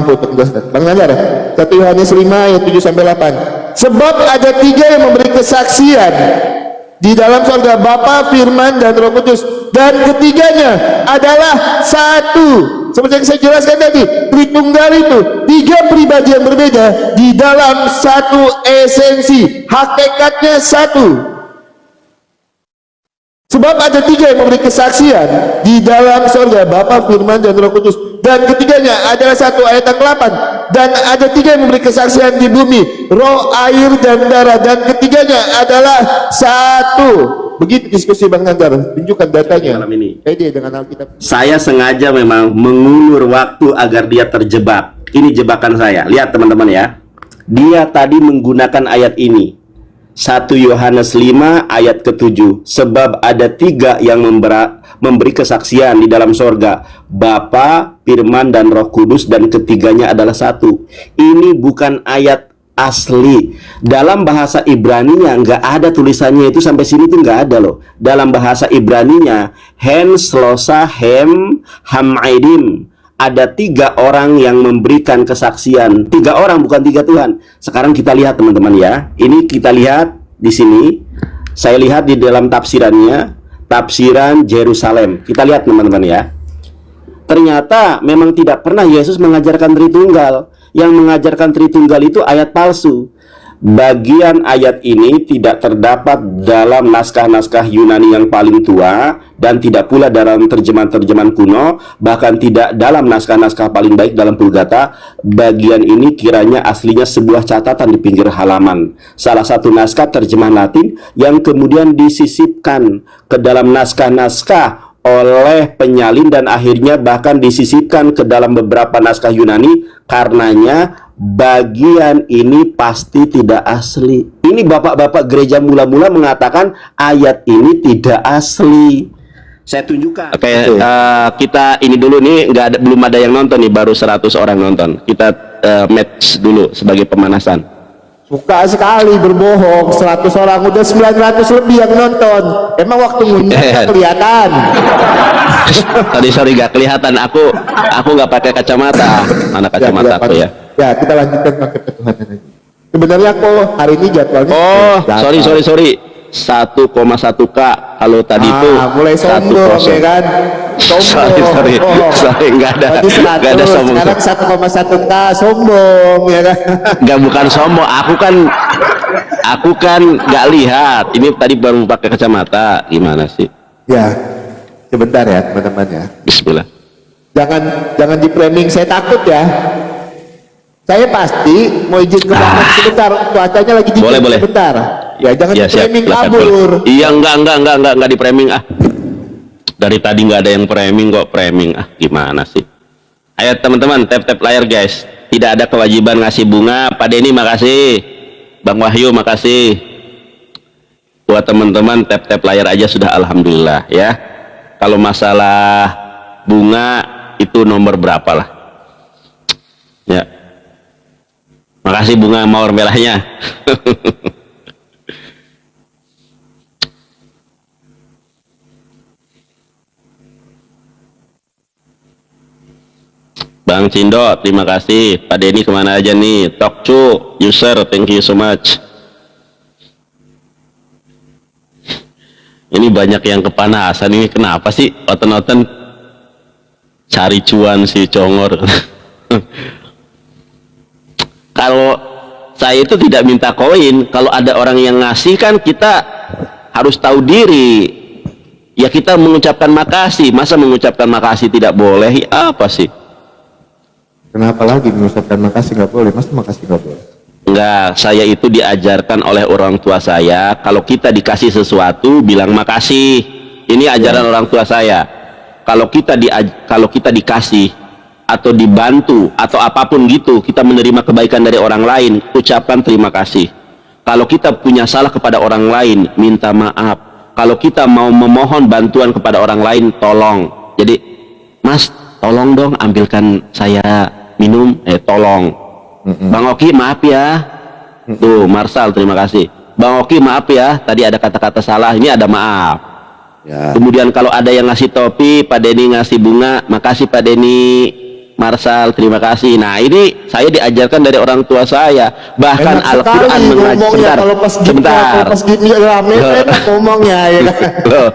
mampu untuk menjelaskan. Bang Nazar, 1 Yohanes 5 ayat 7 sampai 8. Sebab ada 3 yang memberi kesaksian di dalam surga, Bapa, Firman, dan Roh Kudus, dan ketiganya adalah satu. Seperti yang saya jelaskan tadi, Tritunggal itu 3 pribadi yang berbeda di dalam satu esensi, hakikatnya satu. Sebab ada 3 yang memberi kesaksian di dalam surga, Bapa, Firman, dan Roh Kudus, dan ketiganya adalah satu. Ayat yang ke-8. Dan ada 3 yang memberi kesaksian di bumi, roh, air, dan darah, dan ketiganya adalah satu. Begitu diskusi Bang Nazar, tunjukkan datanya malam ini. Pede dengan Alkitab. Saya sengaja memang mengulur waktu agar dia terjebak. Ini jebakan saya. Lihat teman-teman ya. Dia tadi menggunakan ayat ini. 1 Yohanes 5 ayat ke-7. Sebab ada 3 yang memberi kesaksian di dalam sorga, Bapa, Firman, dan Roh Kudus, dan ketiganya adalah satu. Ini bukan ayat asli. Dalam bahasa Ibraninya nggak ada tulisannya itu, sampai sini tuh nggak ada loh. Dalam bahasa Ibraninya hen, slosa, hem, hamaidim, ada 3 orang yang memberikan kesaksian. 3 orang, bukan 3 Tuhan. Sekarang kita lihat teman-teman ya. Ini kita lihat di sini. Saya lihat di dalam tafsirannya, tafsiran Yerusalem. Kita lihat teman-teman ya. Ternyata memang tidak pernah Yesus mengajarkan Tritunggal. Yang mengajarkan Tritunggal itu ayat palsu. Bagian ayat ini tidak terdapat dalam naskah-naskah Yunani yang paling tua, dan tidak pula dalam terjemahan-terjemahan kuno, bahkan tidak dalam naskah-naskah paling baik dalam Vulgata. Bagian ini kiranya aslinya sebuah catatan di pinggir halaman, salah satu naskah terjemahan Latin yang kemudian disisipkan ke dalam naskah-naskah oleh penyalin, dan akhirnya bahkan disisipkan ke dalam beberapa naskah Yunani. Karenanya bagian ini pasti tidak asli. Ini bapak-bapak gereja mula-mula mengatakan ayat ini tidak asli. Saya tunjukkan. Oke, kita ini dulu nih, belum ada yang nonton nih, baru 100 orang nonton. Kita match dulu sebagai pemanasan. Suka sekali berbohong, 100 orang, udah 900 lebih yang nonton. Emang waktu ngundang kelihatan. Sorry gak kelihatan, aku nggak pakai kacamata. Mana kacamata aku ya? Ya, kita lanjutkan pakai ketuhanan lagi. Sebenarnya kok hari ini jadwalnya. Oh, sorry. 1,1K kalau tadi itu mulai sombong ya kan. Sorry, nggak ada sombong. Sekarang 1,1K sombong ya kan. Nggak, bukan sombong, aku kan nggak lihat, ini tadi baru pakai kacamata. Gimana sih ya, sebentar ya teman-teman ya. Bismillah. Jangan di framing, saya takut ya. Saya pasti mau izin ke belakang sebentar, cuacanya lagi dingin. Boleh. Sebentar. Ya, jangan Ya, di framing siap, kabur. Iya, enggak di framing ah. Dari tadi nggak ada yang framing kok, framing ah, gimana sih? Ayo teman-teman, tap layar guys. Tidak ada kewajiban ngasih bunga. Pak Denny makasih, Bang Wahyu makasih. Buat teman-teman tap layar aja sudah alhamdulillah ya. Kalau masalah bunga itu nomor berapa lah ya. Makasih bunga mawar merahnya. Bang Cindo, terima kasih. Pak Denny kemana aja nih? Tokcu, user, thank you so much. Ini banyak yang kepanasan ini, kenapa sih? Oten-oten cari cuan si Congor. Kalau saya itu tidak minta koin, kalau ada orang yang ngasih kan kita harus tahu diri. Ya kita mengucapkan makasih, masa mengucapkan makasih tidak boleh? Ya, apa sih? Kenapa lagi mengucapkan makasih nggak boleh? Masa makasih nggak boleh? Enggak, saya itu diajarkan oleh orang tua saya, kalau kita dikasih sesuatu bilang makasih. Ini ajaran orang tua saya. Kalau kita dikasih atau dibantu atau apapun gitu, kita menerima kebaikan dari orang lain, ucapkan terima kasih. Kalau kita punya salah kepada orang lain, minta maaf. Kalau kita mau memohon bantuan kepada orang lain, tolong. Jadi, Mas, tolong dong ambilkan saya minum, tolong. Bang Oki maaf ya. Tuh, Marsal terima kasih. Bang Oki maaf ya, tadi ada kata-kata salah, ini ada maaf ya. Kemudian kalau ada yang ngasih topi, Pak Denny ngasih bunga, makasih Pak Denny. Marsal, terima kasih. Nah, ini saya diajarkan dari orang tua saya. Bahkan Enak Al-Quran sekali ngomongnya, kalau pas gini rame enak ngomongnya ya kan. Loh.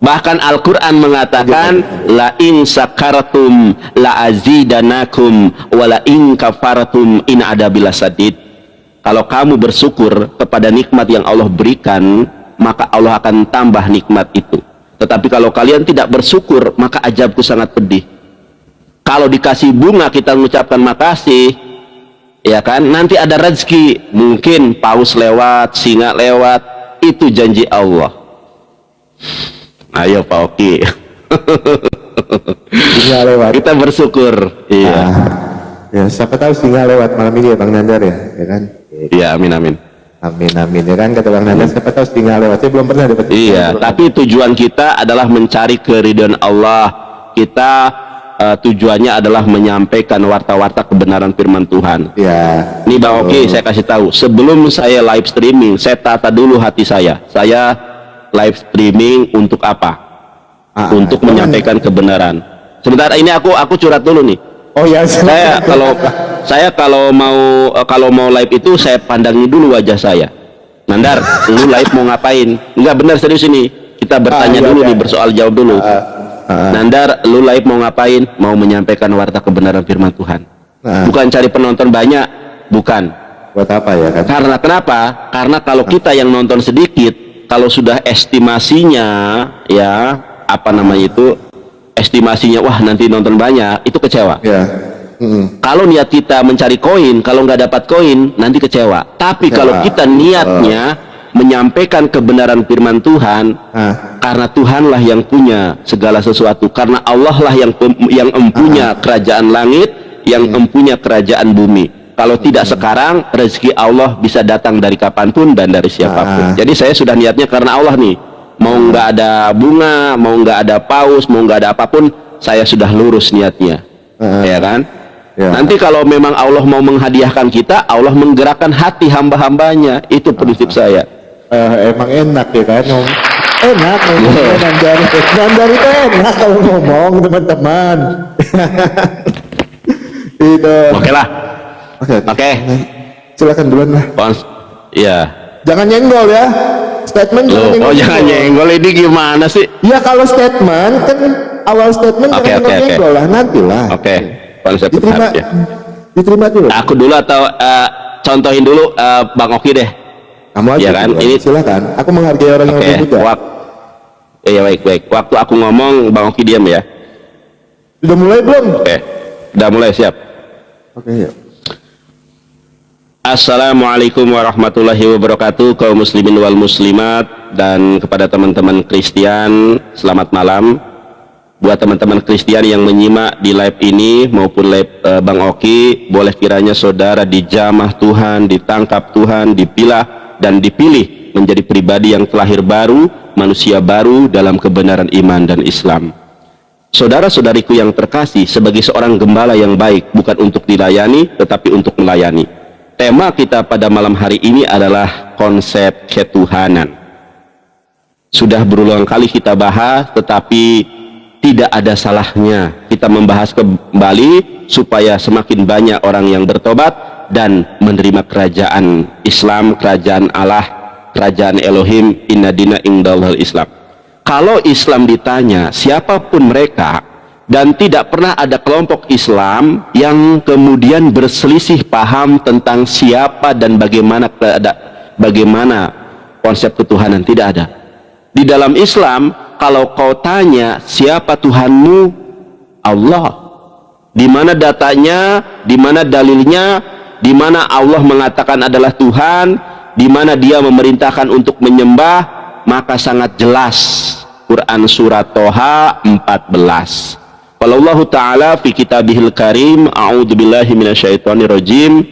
Bahkan Al-Quran mengatakan la in sakartum la azidanakum wa la in kafartum in adabil sadid. Kalau kamu bersyukur kepada nikmat yang Allah berikan, maka Allah akan tambah nikmat itu. Tetapi kalau kalian tidak bersyukur, maka azabku sangat pedih. Kalau dikasih bunga kita mengucapkan makasih, ya kan, nanti ada rezeki, mungkin paus lewat, singa lewat, itu janji Allah. Ayo Pak Oki. Singa lewat. Kita bersyukur. Iya. Ya, siapa tahu singa lewat malam ini ya Bang Nandar ya kan? Iya, amin amin. Amin amin ya kan, kata Bang Nandar, siapa tahu singa lewat. Saya belum pernah dapat. Iya, tapi tujuan kita adalah mencari keridhaan Allah. Kita tujuannya adalah menyampaikan warta-warta kebenaran firman Tuhan. Ya. Ini Bang Oki, saya kasih tahu, sebelum saya live streaming, saya tata dulu hati saya. Saya live streaming untuk apa? Untuk menyampaikan kebenaran. Sebentar, ini aku curhat dulu nih. Oh ya, saya kalau mau live itu saya pandangi dulu wajah saya. Nandar, lu live mau ngapain? Enggak, benar, serius ini. Kita bertanya dulu nih, bersoal jawab dulu. Nandar, lu live mau ngapain? Mau menyampaikan warta kebenaran firman Tuhan. Bukan cari penonton banyak, bukan. Buat apa ya kan? Karena kenapa? Karena kalau kita yang nonton sedikit, kalau sudah estimasinya, ya apa namanya itu, estimasinya, wah nanti nonton banyak, itu kecewa. Ya. Kalau niat kita mencari koin, kalau nggak dapat koin, nanti kecewa. Tapi kalau kita niatnya menyampaikan kebenaran firman Tuhan, karena Tuhanlah yang punya segala sesuatu, karena Allah lah yang empunya kerajaan langit, yang empunya kerajaan bumi. Kalau tidak sekarang, rezeki Allah bisa datang dari kapanpun dan dari siapapun. Jadi saya sudah niatnya karena Allah nih. Mau nggak ada bunga, mau nggak ada paus, mau nggak ada apapun, saya sudah lurus niatnya, ya kan? Ya. Nanti kalau memang Allah mau menghadiahkan kita, Allah menggerakkan hati hamba-hambanya. Itu prinsip saya. Emang enak ya kan? Enak ngomong Nandar itu enak kalau ngomong teman-teman. Itu. Oke lah. Oke. Silakan duluan lah. Iya. Jangan nyenggol ya. Statement jangan nyenggol, ini gimana sih? Ya kalau statement kan awal statement jangan nyenggol lah, nantilah. Oke. Konsep diterima, ya. Diterima dulu. Aku dulu atau contohin dulu Bang Oki deh. Kamu aja. Ya kan? Ini silakan. Aku menghargai orang yang juga. Iya baik. Waktu aku ngomong Bang Oki diam ya. Sudah mulai belum? Oke. Udah mulai, siap. Oke, ya. Assalamualaikum warahmatullahi wabarakatuh, kaum muslimin wal muslimat, dan kepada teman-teman Kristen, selamat malam. Buat teman-teman Kristen yang menyimak di live ini maupun live Bang Oki, boleh kiranya saudara dijamah Tuhan, ditangkap Tuhan, dipilah dan dipilih menjadi pribadi yang terlahir baru, manusia baru dalam kebenaran iman dan Islam. Saudara-saudariku yang terkasih, sebagai seorang gembala yang baik, bukan untuk dilayani tetapi untuk melayani. Tema kita pada malam hari ini adalah konsep ketuhanan. Sudah berulang kali kita bahas, tetapi tidak ada salahnya kita membahas kembali supaya semakin banyak orang yang bertobat dan menerima kerajaan Islam, kerajaan Allah, kerajaan Elohim, inna dina indallahil Islam. Kalau Islam ditanya siapapun mereka, dan tidak pernah ada kelompok Islam yang kemudian berselisih paham tentang siapa dan bagaimana konsep ketuhanan, tidak ada. Di dalam Islam, kalau kau tanya siapa Tuhanmu, Allah. Di mana datanya, di mana dalilnya, di mana Allah mengatakan adalah Tuhan, di mana Dia memerintahkan untuk menyembah, maka sangat jelas. Quran surat Toha 14. Kalau Allah Ta'ala fi kitabihil karim, a'udzubillahi minasyaitonirrajim,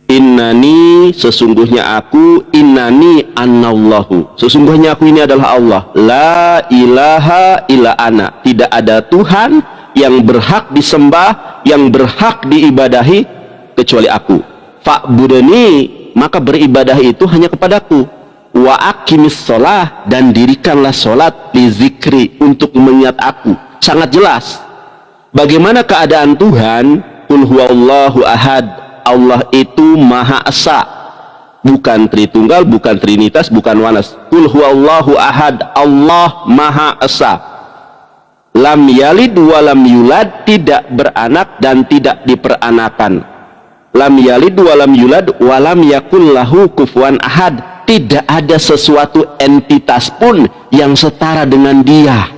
innani, sesungguhnya aku, innani annallahu, sesungguhnya aku ini adalah Allah, la ilaha illa ana, tidak ada Tuhan yang berhak disembah, yang berhak diibadahi kecuali aku. Fa'budani, maka beribadah itu hanya kepadaku. Wa aqimis sholah, dan dirikanlah sholat li zikri, untuk mengingat aku. Sangat jelas. Bagaimana keadaan Tuhan? Qul huwallahu ahad. Allah itu Maha Esa. Bukan Tritunggal, bukan Trinitas, bukan Wanas. Qul huwallahu ahad. Allah Maha Esa. Lam yalid wa lam yulad, tidak beranak dan tidak diperanakan. Lam yalid wa lam yulad wa lam yakul lahu kufuwan ahad. Tidak ada sesuatu entitas pun yang setara dengan Dia.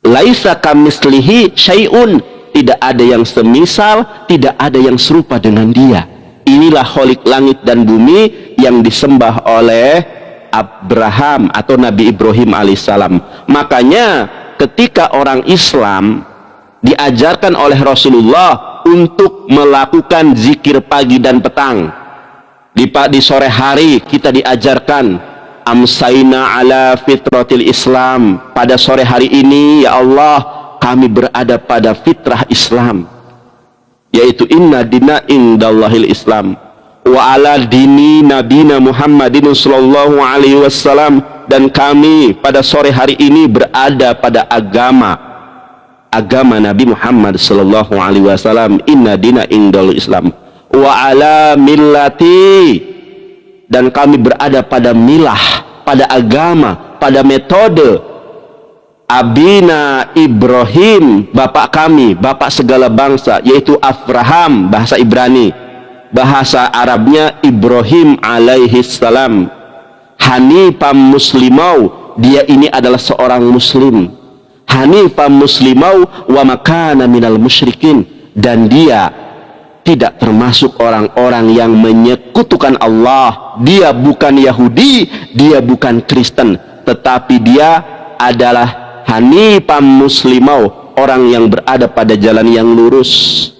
Laisa kamislihi syai'un, tidak ada yang semisal, tidak ada yang serupa dengan Dia. Inilah Khalik langit dan bumi yang disembah oleh Abraham atau Nabi Ibrahim alaihissalam. Makanya ketika orang Islam diajarkan oleh Rasulullah untuk melakukan zikir pagi dan petang, di sore hari kita diajarkan amsaina ala fitratil Islam. Pada sore hari ini ya Allah, kami berada pada fitrah Islam, yaitu inna dina indallahil Islam wa ala dini nabina Muhammadin sallallahu alaihi wasallam. Dan kami pada sore hari ini berada pada agama Nabi Muhammad sallallahu alaihi wasallam, inna dina indallahil Islam wa ala millati, dan kami berada pada milah, pada agama, pada metode Abina Ibrahim, bapak kami, bapak segala bangsa, yaitu Abraham, bahasa Ibrani, bahasa Arabnya Ibrahim alaihi salam. Hanifam muslimau, dia ini adalah seorang muslim. Hanifam muslimau wa makana minal musyrikin, dan dia tidak termasuk orang-orang yang menyekutukan Allah. Dia bukan Yahudi, dia bukan Kristen, tetapi dia adalah hanifam muslimau, orang yang berada pada jalan yang lurus.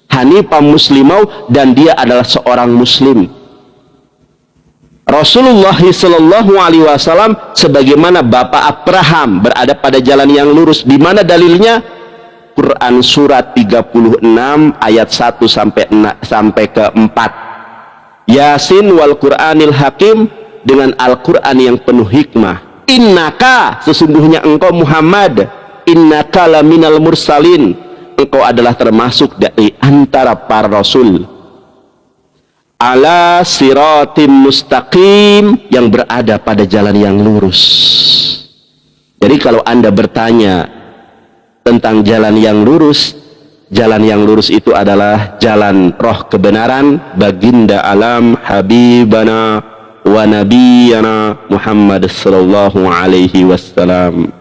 Hanifam muslimau, dan dia adalah seorang muslim. Rasulullah sallallahu alaihi wasallam sebagaimana bapak Abraham berada pada jalan yang lurus. Di mana dalilnya? Quran surat 36 ayat 1 sampai ke 4. Yasin wal Qur'anil Hakim, dengan Al-Qur'an yang penuh hikmah. Innaka, sesungguhnya engkau Muhammad, innaka laminal mursalin, engkau adalah termasuk dari antara para rasul. Ala siratim mustaqim, yang berada pada jalan yang lurus. Jadi kalau Anda bertanya tentang jalan yang lurus itu adalah jalan roh kebenaran, baginda alam habibana wa nabiyana Muhammad sallallahu alaihi wasallam.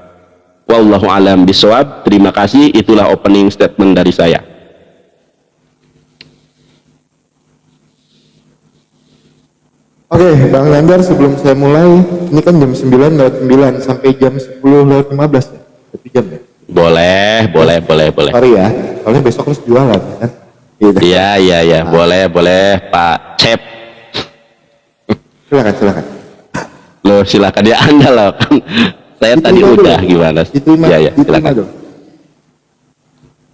Wallahu alam bisawab. Terima kasih, itulah opening statement dari saya. Oke, Bang Nandar, sebelum saya mulai, ini kan jam 9:09 sampai jam 10:15 ya? 1 jam ya? Boleh. Sorry ya, soalnya besok harus jualan kan? Iya, boleh Pak Cep. Silakan. Loh, silakan ya, Anda loh. Saya tadi udah dulu. Gimana? Ya, silakan.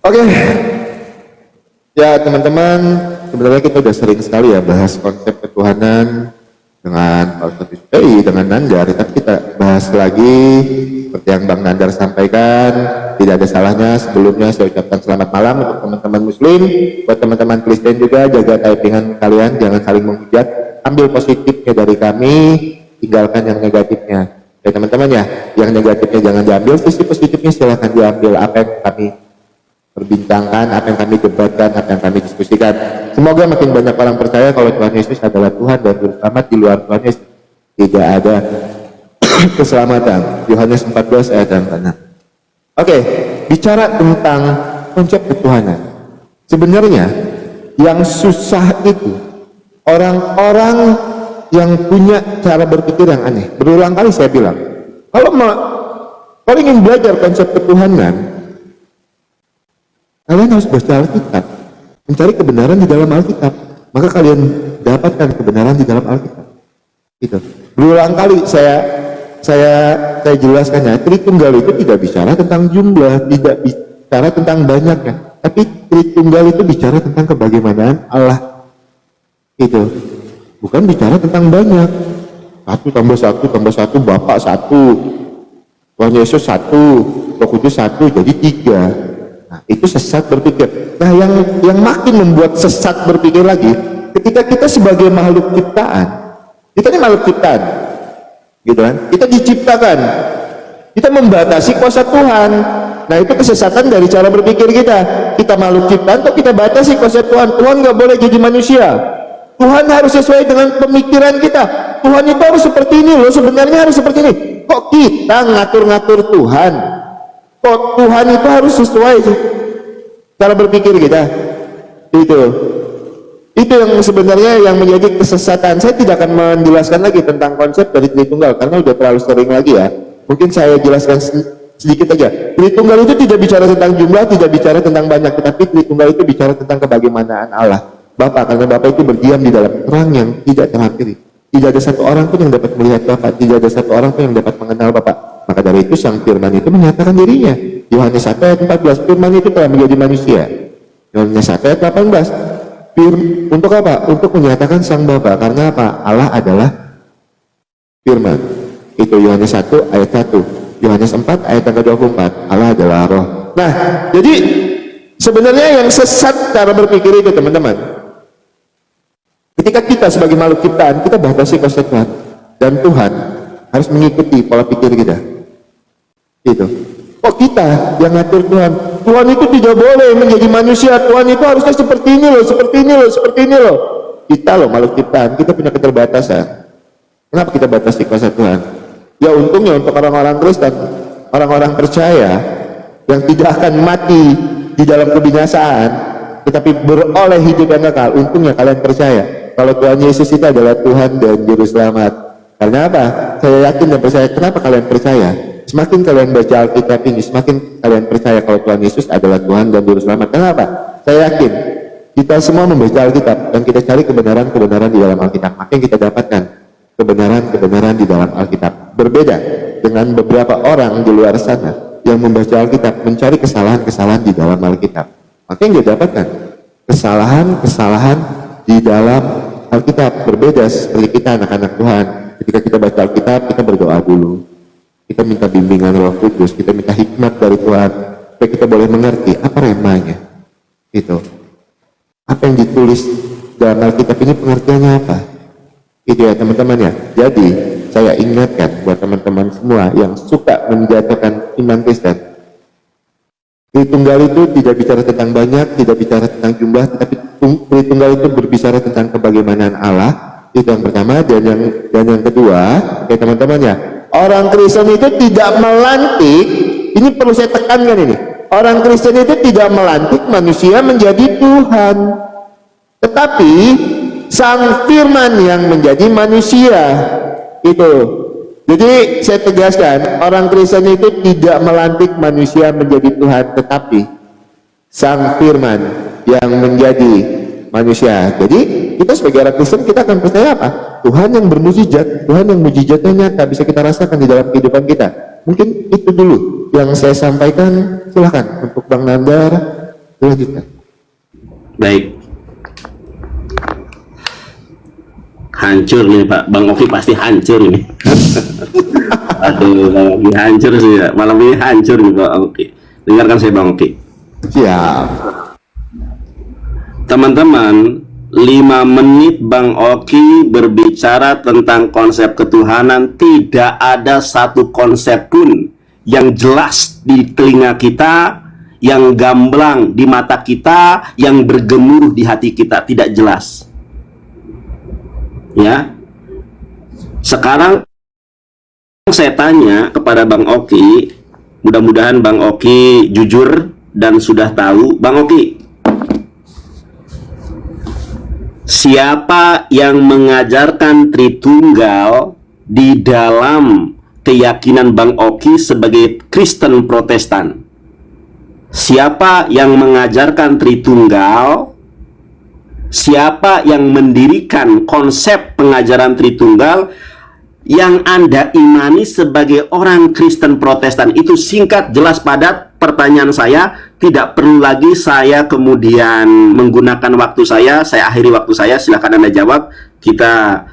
Oke. Ya, teman-teman, sebenarnya kita udah sering sekali ya bahas konsep ketuhanan dengan Pak Ustadz Yusuf, dengan Nandar, tapi kita bahas lagi seperti yang Bang Nandar sampaikan. Tidak ada salahnya sebelumnya saya ucapkan selamat malam untuk teman-teman muslim, buat teman-teman Kristen juga, jaga typingan kalian, jangan saling menghujat, ambil positifnya dari kami, tinggalkan yang negatifnya ya teman-teman ya. Yang negatifnya jangan diambil, sisi positifnya silahkan diambil. Apa yang kami perbincangkan, apa yang kami debatkan, apa yang kami diskusikan, semoga makin banyak orang percaya kalau Tuhan Yesus adalah Tuhan dan Juru Selamat. Di luar Tuhan Yesus tidak ada keselamatan. Yohanes 14 ayat yang ke-6. Oke, bicara tentang konsep ketuhanan, sebenarnya yang susah itu orang-orang yang punya cara berpikir yang aneh. Berulang kali saya bilang, kalau ingin belajar konsep ketuhanan, kalian harus baca Alkitab, mencari kebenaran di dalam Alkitab, maka kalian dapatkan kebenaran di dalam Alkitab. Gitu. Berulang kali saya jelaskan ya, Tritunggal itu tidak bicara tentang jumlah, tidak bicara tentang banyaknya, tapi Tritunggal itu bicara tentang kebagaimanaan Allah. Itu bukan bicara tentang banyak. 1 tambah 1 tambah 1, Bapa 1, Tuhan Yesus 1, Roh Kudus 1, jadi 3. Nah, itu sesat berpikir. Nah, yang makin membuat sesat berpikir lagi, ketika kita sebagai makhluk ciptaan, kita ini makhluk ciptaan, gitu kan? Kita diciptakan, kita membatasi kuasa Tuhan. Nah, itu kesesatan dari cara berpikir kita. Kita makhluk ciptaan, kok kita batasi kuasa Tuhan. Tuhan nggak boleh jadi manusia. Tuhan harus sesuai dengan pemikiran kita. Tuhan itu harus seperti ini loh, sebenarnya harus seperti ini. Kok kita ngatur-ngatur Tuhan? Kok Tuhan itu harus sesuai cara berpikir kita? Itu yang sebenarnya yang menjadi kesesatan. Saya tidak akan menjelaskan lagi tentang konsep dari Tritunggal karena udah terlalu sering lagi ya. Mungkin saya jelaskan sedikit aja. Tritunggal itu tidak bicara tentang jumlah, tidak bicara tentang banyak, tetapi Tritunggal itu bicara tentang kebagaimanaan Allah Bapa, karena Bapa itu berdiam di dalam terang yang tidak terakhiri. Tidak ada satu orang pun yang dapat melihat Bapa, tidak ada satu orang pun yang dapat mengenal Bapa. Maka dari itu Sang Firman itu menyatakan dirinya. Yohanes 1 ayat 14, Firman itu telah menjadi manusia. Yohanes 1 ayat 18, untuk apa? Untuk menyatakan Sang Bapa. Karena apa? Allah adalah Firman. Itu Yohanes 1 ayat 1. Yohanes 4 ayat yang ke-24, Allah adalah Roh. Nah, jadi sebenarnya yang sesat cara berpikir itu, teman-teman, ketika kita sebagai makhluk ciptaan, kita batasi kuasa Tuhan, dan Tuhan harus mengikuti pola pikir kita. Gitu. Kok kita yang ngatur Tuhan? Tuhan itu tidak boleh menjadi manusia. Tuhan itu harusnya seperti ini loh, seperti ini loh, seperti ini loh. Kita loh makhluk ciptaan, kita punya keterbatasan. Kenapa kita batasi kuasa Tuhan? Ya untungnya untuk orang-orang Kristen, orang-orang percaya yang tidak akan mati di dalam kebinasaan, tetapi beroleh hidup yang kekal. Untungnya kalian percaya kalau Tuhan Yesus itu adalah Tuhan dan Juru Selamat. Karena apa? Saya yakin dan percaya. Kenapa kalian percaya? Semakin kalian baca Alkitab ini, semakin kalian percaya kalau Tuhan Yesus adalah Tuhan dan Juru Selamat. Kenapa? Saya yakin kita semua membaca Alkitab dan kita cari kebenaran-kebenaran di dalam Alkitab. Maka yang kita dapatkan kebenaran-kebenaran di dalam Alkitab. Berbeda dengan beberapa orang di luar sana yang membaca Alkitab mencari kesalahan-kesalahan di dalam Alkitab. Maka yang dia dapatkan kesalahan-kesalahan di dalam Alkitab. Berbeda seperti kita anak-anak Tuhan. Ketika kita baca Alkitab, kita berdoa dulu. Kita minta bimbingan Roh Kudus, kita minta hikmat dari Tuhan supaya kita boleh mengerti apa remanya. Itu. Apa yang ditulis dalam Alkitab ini pengertiannya apa? Itu ya teman-teman ya. Jadi saya ingatkan buat teman-teman semua yang suka menjatuhkan iman Kristen. Tritunggal itu tidak bicara tentang banyak, tidak bicara tentang jumlah, tetapi Tritunggal itu berbicara tentang kebagaimanaan Allah. Itu yang pertama. Dan yang kedua, ya teman-teman ya, orang Kristen itu tidak melantik. Ini perlu saya tekankan ini. Orang Kristen itu tidak melantik manusia menjadi Tuhan, tetapi Sang Firman yang menjadi manusia. Itu. Jadi saya tegaskan, orang Kristen itu tidak melantik manusia menjadi Tuhan, tetapi Sang Firman yang menjadi manusia. Jadi kita sebagai orang Kristen, kita akan percaya apa? Tuhan yang bermujizat, Tuhan yang mujizatnya nyata bisa kita rasakan di dalam kehidupan kita. Mungkin itu dulu yang saya sampaikan. Silahkan untuk Bang Nandar dilanjutkan. Baik. Hancur nih Pak, Bang Oki pasti hancur ini. Aduh, Bang Oki hancur sih ya. Malam ini hancur nih Bang Oki. Dengarkan saya Bang Oki. Siap. Teman-teman, 5 menit Bang Oki berbicara tentang konsep ketuhanan. Tidak ada satu konsep pun yang jelas di telinga kita, yang gamblang di mata kita, yang bergemuruh di hati kita. Tidak jelas. Ya, sekarang saya tanya kepada Bang Oki, mudah-mudahan Bang Oki jujur dan sudah tahu. Bang Oki, siapa yang mengajarkan Tritunggal di dalam keyakinan Bang Oki sebagai Kristen Protestan? Siapa yang mengajarkan Tritunggal? Siapa yang mendirikan konsep pengajaran Tritunggal yang Anda imani sebagai orang Kristen Protestan? Itu singkat, jelas, padat. Pertanyaan saya, tidak perlu lagi saya kemudian menggunakan waktu saya akhiri waktu saya. Silakan Anda jawab. Kita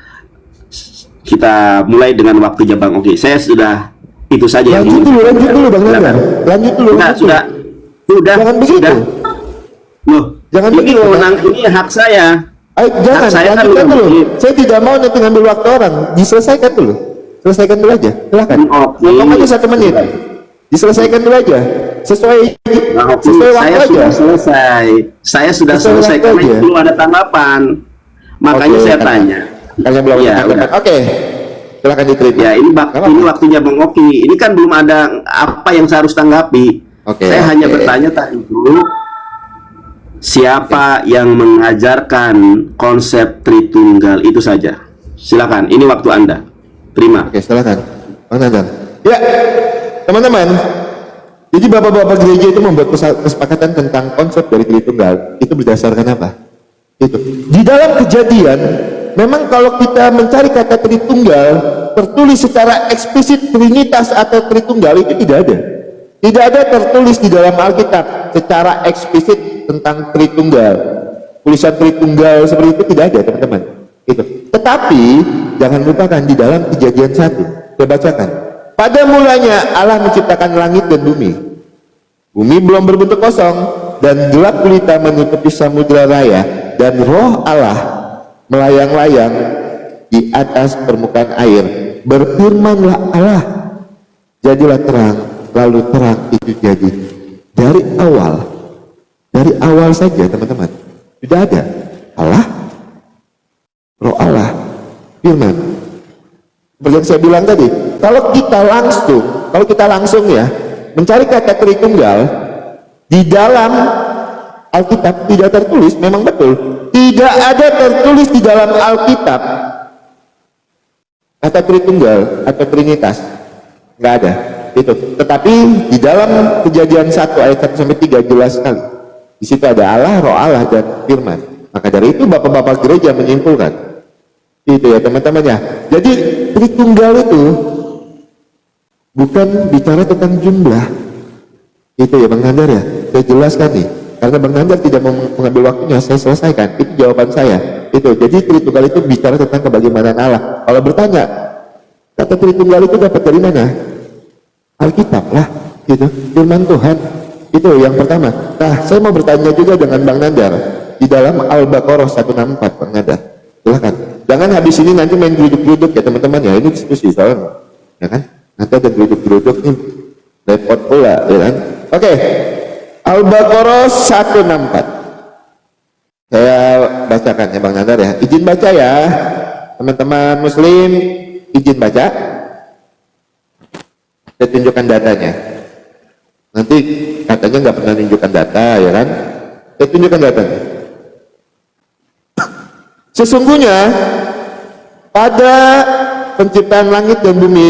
mulai dengan waktunya Bang Oki. Saya sudah itu saja. Lanjut dulu Bang Nandar. Lanjut dulu. Sudah. Jangan begitu. sudah. Loh, Jangan ini begitu, wewenang, ini hak saya. Ayo, jangan, Hak saya kan lanjutkan dulu. lebih. Saya tidak mau nanti ngambil waktu orang. Diselesaikan dulu. Selesaikan dulu aja. Silakan. Oke. Ngomong aja 1 menit. Diselesaikan dulu aja. Sesuai Nah, oke, sesuai waktu saya aja. sudah selesai. Saya sudah Sesuai selesai waktu karena aja. itu belum ada tanggapan. Makanya Oke, saya karena- tanya. Karena belum Iya, ada tanggapan. udah. Oke. Silakan diterima. Ya, ini Nggak apa-apa. ini waktunya Bang Oki. Ini kan belum ada apa yang saya harus tanggapi. Oke, Saya hanya oke. bertanya tadi dulu, siapa yang mengajarkan konsep Tritunggal itu saja. Silakan, ini waktu Anda. Terima. Oke, silakan. Bang Nandar. Ya, teman-teman. Jadi bapak-bapak gereja itu membuat kesepakatan tentang konsep dari Tritunggal. Itu berdasarkan apa? Itu. Di dalam Kejadian, memang kalau kita mencari kata Tritunggal, tertulis secara eksplisit Trinitas atau Tritunggal itu tidak ada. Tidak ada tertulis di dalam Alkitab secara eksplisit tentang Tritunggal. Tulisan Tritunggal seperti itu tidak ada, teman-teman. Itu. Tetapi jangan lupakan di dalam Kejadian 1, saya bacakan. Pada mulanya Allah menciptakan langit dan bumi. Bumi belum berbentuk kosong dan gelap gulita menutupi samudra raya, dan roh Allah melayang-layang di atas permukaan air. Berfirmanlah Allah, jadilah terang, lalu terang itu jadi. Dari awal saja, teman-teman, sudah ada Allah, roh Allah, firman. Seperti yang saya bilang tadi, kalau kita langsung ya mencari kata Tritunggal di dalam Alkitab tidak tertulis, memang betul tidak ada tertulis di dalam Alkitab kata Tritunggal atau Trinitas, nggak ada itu. Tetapi di dalam Kejadian 1 ayat 1 sampai 3 jelas sekali. Di situ ada Allah, roh Allah dan firman. Maka dari itu bapak-bapak gereja menyimpulkan itu ya, teman-teman ya. Jadi Tritunggal itu bukan bicara tentang jumlah. Itu ya Bang Nandar ya. Saya jelaskan nih. Karena Bang Nandar tidak mau mengambil waktunya, saya selesaikan. Itu jawaban saya. Itu. Jadi Tritunggal itu bicara tentang kebagaimanan Allah. Kalau bertanya, kata Tritunggal itu dapat dari mana? Alkitab lah. Gitu. Firman Tuhan. Itu yang pertama. Nah, saya mau bertanya juga dengan Bang Nandar di dalam Al-Baqarah 164, Bang Nandar. Silakan. Jangan habis ini nanti main geruduk-geruduk ya teman-teman ya. Ini diskusi soalnya. Ya kan? Nanti ada geruduk-geruduk nih. Repot pula, ya kan? Oke. Al-Baqarah 164. Saya bacakan ya Bang Nandar ya. Izin baca ya. Teman-teman muslim, izin baca. Saya tunjukkan datanya. Nanti katanya nggak pernah tunjukkan data, ya kan? Saya tunjukkan datanya. Sesungguhnya pada penciptaan langit dan bumi,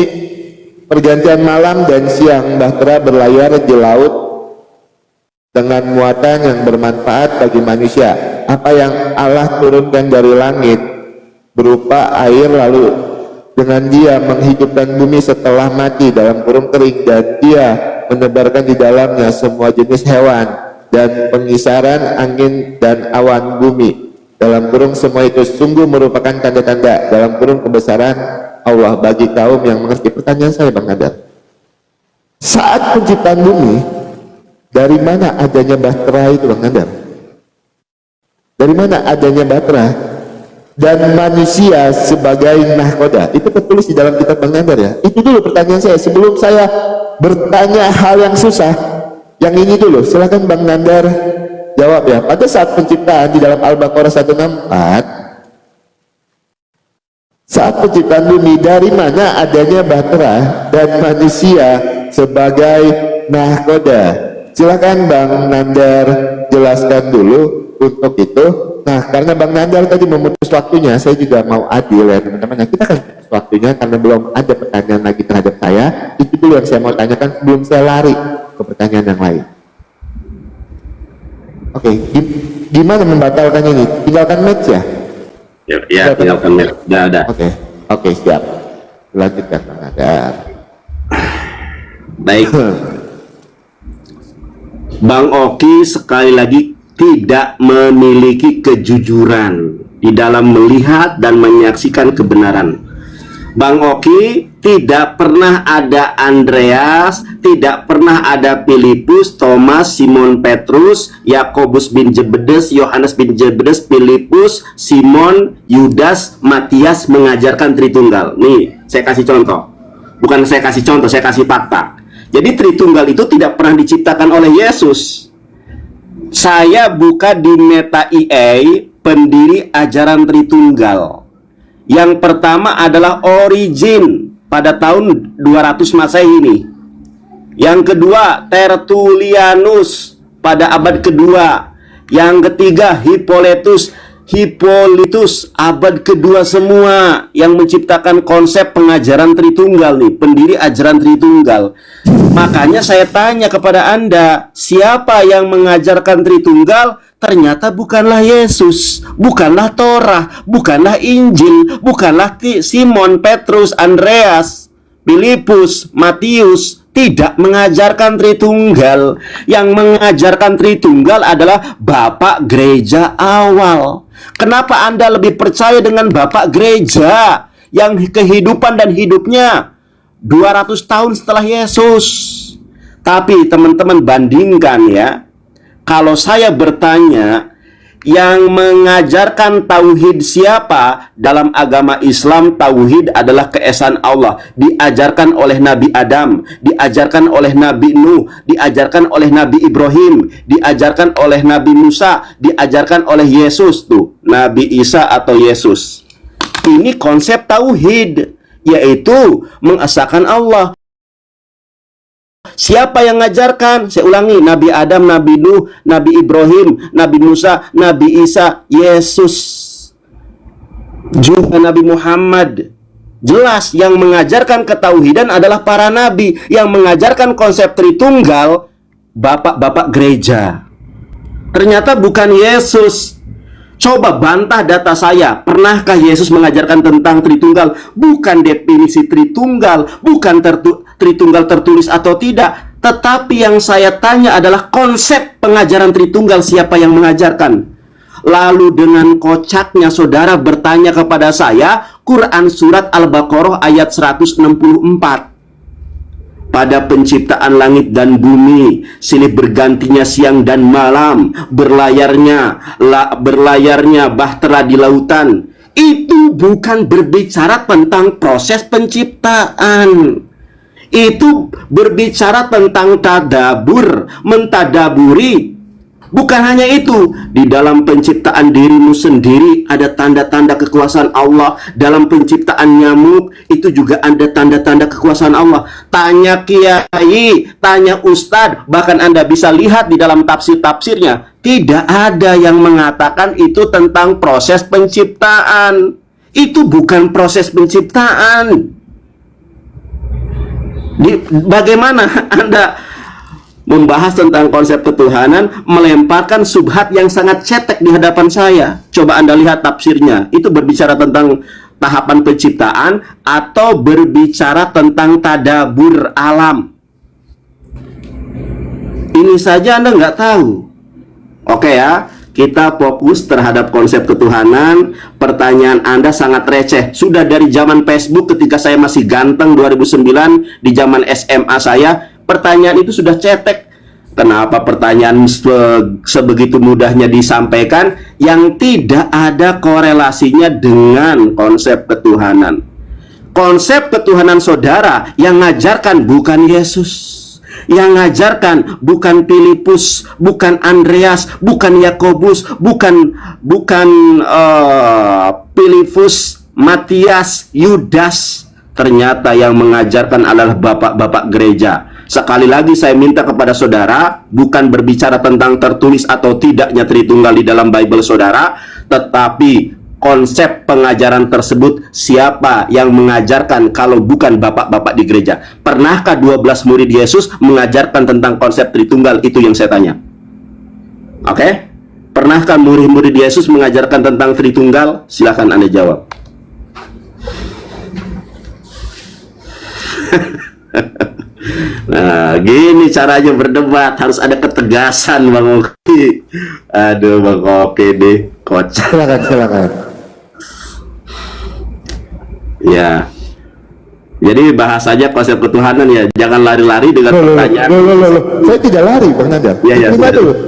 pergantian malam dan siang, bahtera berlayar di laut dengan muatan yang bermanfaat bagi manusia. Apa yang Allah turunkan dari langit berupa air, lalu dengan dia menghidupkan bumi setelah mati dalam kurung kering, dan dia menebarkan di dalamnya semua jenis hewan dan pengisaran angin dan awan bumi. Dalam kurung semua itu sungguh merupakan tanda-tanda dalam kurung kebesaran Allah bagi kaum yang mengerti. Pertanyaan saya Bang Nadar, saat penciptaan bumi, dari mana adanya bahtera itu Bang Nadar? Dari mana adanya bahtera dan manusia sebagai nahkoda? Itu tertulis di dalam kitab Bang Nadar ya. Itu dulu pertanyaan saya sebelum saya bertanya hal yang susah. Yang ini dulu, silakan Bang Nandar jawab ya. Pada saat penciptaan di dalam Al-Baqarah 164, saat penciptaan bumi, dari mana adanya bahtera dan manusia sebagai nahkoda? Silakan Bang Nandar jelaskan dulu untuk itu. Nah, karena Bang Nandar tadi memutus waktunya, saya juga mau adil ya teman-teman. Nah, kita kan memutus waktunya karena belum ada pertanyaan lagi terhadap saya. Itu dulu yang saya mau tanyakan sebelum saya lari ke pertanyaan yang lain. Oke, gimana membatalkan ini? Tinggalkan match ya? Ya, tinggalkan match. Udah ada. Oke, siap. Lanjutkan Bang Nandar. Baik. Bang Oki sekali lagi tidak memiliki kejujuran di dalam melihat dan menyaksikan kebenaran. Bang Oki Tidak pernah ada Andreas, tidak pernah ada Filipus, Thomas, Simon Petrus, Yakobus bin Zebedes, Yohanes bin Zebedes, Filipus, Simon, Yudas, Matias mengajarkan Tritunggal. Nih, saya kasih contoh. Bukan saya kasih contoh, saya kasih fakta. Jadi Tritunggal itu tidak pernah diciptakan oleh Yesus. Saya buka di Meta EA, pendiri ajaran Tritunggal. Yang pertama adalah Origen pada tahun 200 Masehi ini. Yang kedua, Tertullianus pada abad kedua. Yang ketiga, Hippolytus abad kedua semua yang menciptakan konsep pengajaran Tritunggal nih, pendiri ajaran Tritunggal. Makanya saya tanya kepada Anda, siapa yang mengajarkan Tritunggal? Ternyata bukanlah Yesus, bukanlah Torah, bukanlah Injil, bukanlah Simon, Petrus, Andreas, Filipus, Matius. Tidak mengajarkan Tritunggal. Yang mengajarkan Tritunggal adalah Bapak Gereja awal. Kenapa Anda lebih percaya dengan Bapak Gereja yang kehidupan dan hidupnya 200 tahun setelah Yesus? Tapi teman-teman bandingkan ya. Kalau saya bertanya, yang mengajarkan tauhid siapa? Dalam agama Islam, tauhid adalah keesaan Allah. Diajarkan oleh Nabi Adam, diajarkan oleh Nabi Nuh, diajarkan oleh Nabi Ibrahim, diajarkan oleh Nabi Musa, diajarkan oleh Yesus tuh, Nabi Isa atau Yesus. Ini konsep tauhid, yaitu mengesahkan Allah. Siapa yang mengajarkan? Saya ulangi, Nabi Adam, Nabi Nuh, Nabi Ibrahim, Nabi Musa, Nabi Isa, Yesus, juga Nabi Muhammad. Jelas yang mengajarkan ketauhidan adalah para nabi. Yang mengajarkan konsep Tritunggal bapak-bapak gereja. Ternyata bukan Yesus. Coba bantah data saya. Pernahkah Yesus mengajarkan tentang Tritunggal? Bukan definisi Tritunggal, bukan Tritunggal tertulis atau tidak, tetapi yang saya tanya adalah konsep pengajaran Tritunggal, siapa yang mengajarkan. Lalu dengan kocaknya saudara bertanya kepada saya, Quran surat Al-Baqarah ayat 164. Pada penciptaan langit dan bumi, silih bergantinya siang dan malam, berlayarnya bahtera di lautan. Itu bukan berbicara tentang proses penciptaan. Itu berbicara tentang tadabur, mentadaburi. Bukan hanya itu, di dalam penciptaan dirimu sendiri ada tanda-tanda kekuasaan Allah. Dalam penciptaan nyamuk itu juga ada tanda-tanda kekuasaan Allah. Tanya kiai, tanya ustadz, bahkan Anda bisa lihat di dalam tafsir-tafsirnya, tidak ada yang mengatakan itu tentang proses penciptaan. Itu bukan proses penciptaan. Bagaimana Anda membahas tentang konsep ketuhanan, melemparkan subhat yang sangat cetek di hadapan saya? Coba Anda lihat tafsirnya. Itu berbicara tentang tahapan penciptaan atau berbicara tentang tadabur alam? Ini saja Anda nggak tahu. Oke ya, kita fokus terhadap konsep ketuhanan. Pertanyaan Anda sangat receh. Sudah dari zaman Facebook ketika saya masih ganteng 2009, di zaman SMA saya, pertanyaan itu sudah cetek. Kenapa pertanyaan sebegitu mudahnya disampaikan yang tidak ada korelasinya dengan konsep ketuhanan? Konsep ketuhanan saudara yang ngajarkan bukan Yesus. Yang ngajarkan bukan Filipus, bukan Andreas, bukan Yakobus, bukan Filipus, Matias, Yudas. Ternyata yang mengajarkan adalah bapak-bapak gereja. Sekali lagi saya minta kepada saudara, bukan berbicara tentang tertulis atau tidaknya Tritunggal di dalam Bible saudara, tetapi konsep pengajaran tersebut siapa yang mengajarkan kalau bukan bapak-bapak di gereja? Pernahkah 12 murid Yesus mengajarkan tentang konsep Tritunggal? Itu yang saya tanya. Oke? Pernahkah murid-murid Yesus mengajarkan tentang Tritunggal? Silakan Anda jawab. Nah, gini caranya berdebat, harus ada ketegasan Bang Oki. Aduh Bang Oki deh, kocak. Silakan. Ya, Jadi bahasanya konsep ketuhanan ya, jangan lari-lari dengan pertanyaan. Saya tidak lari, Bang Nandar. Iya,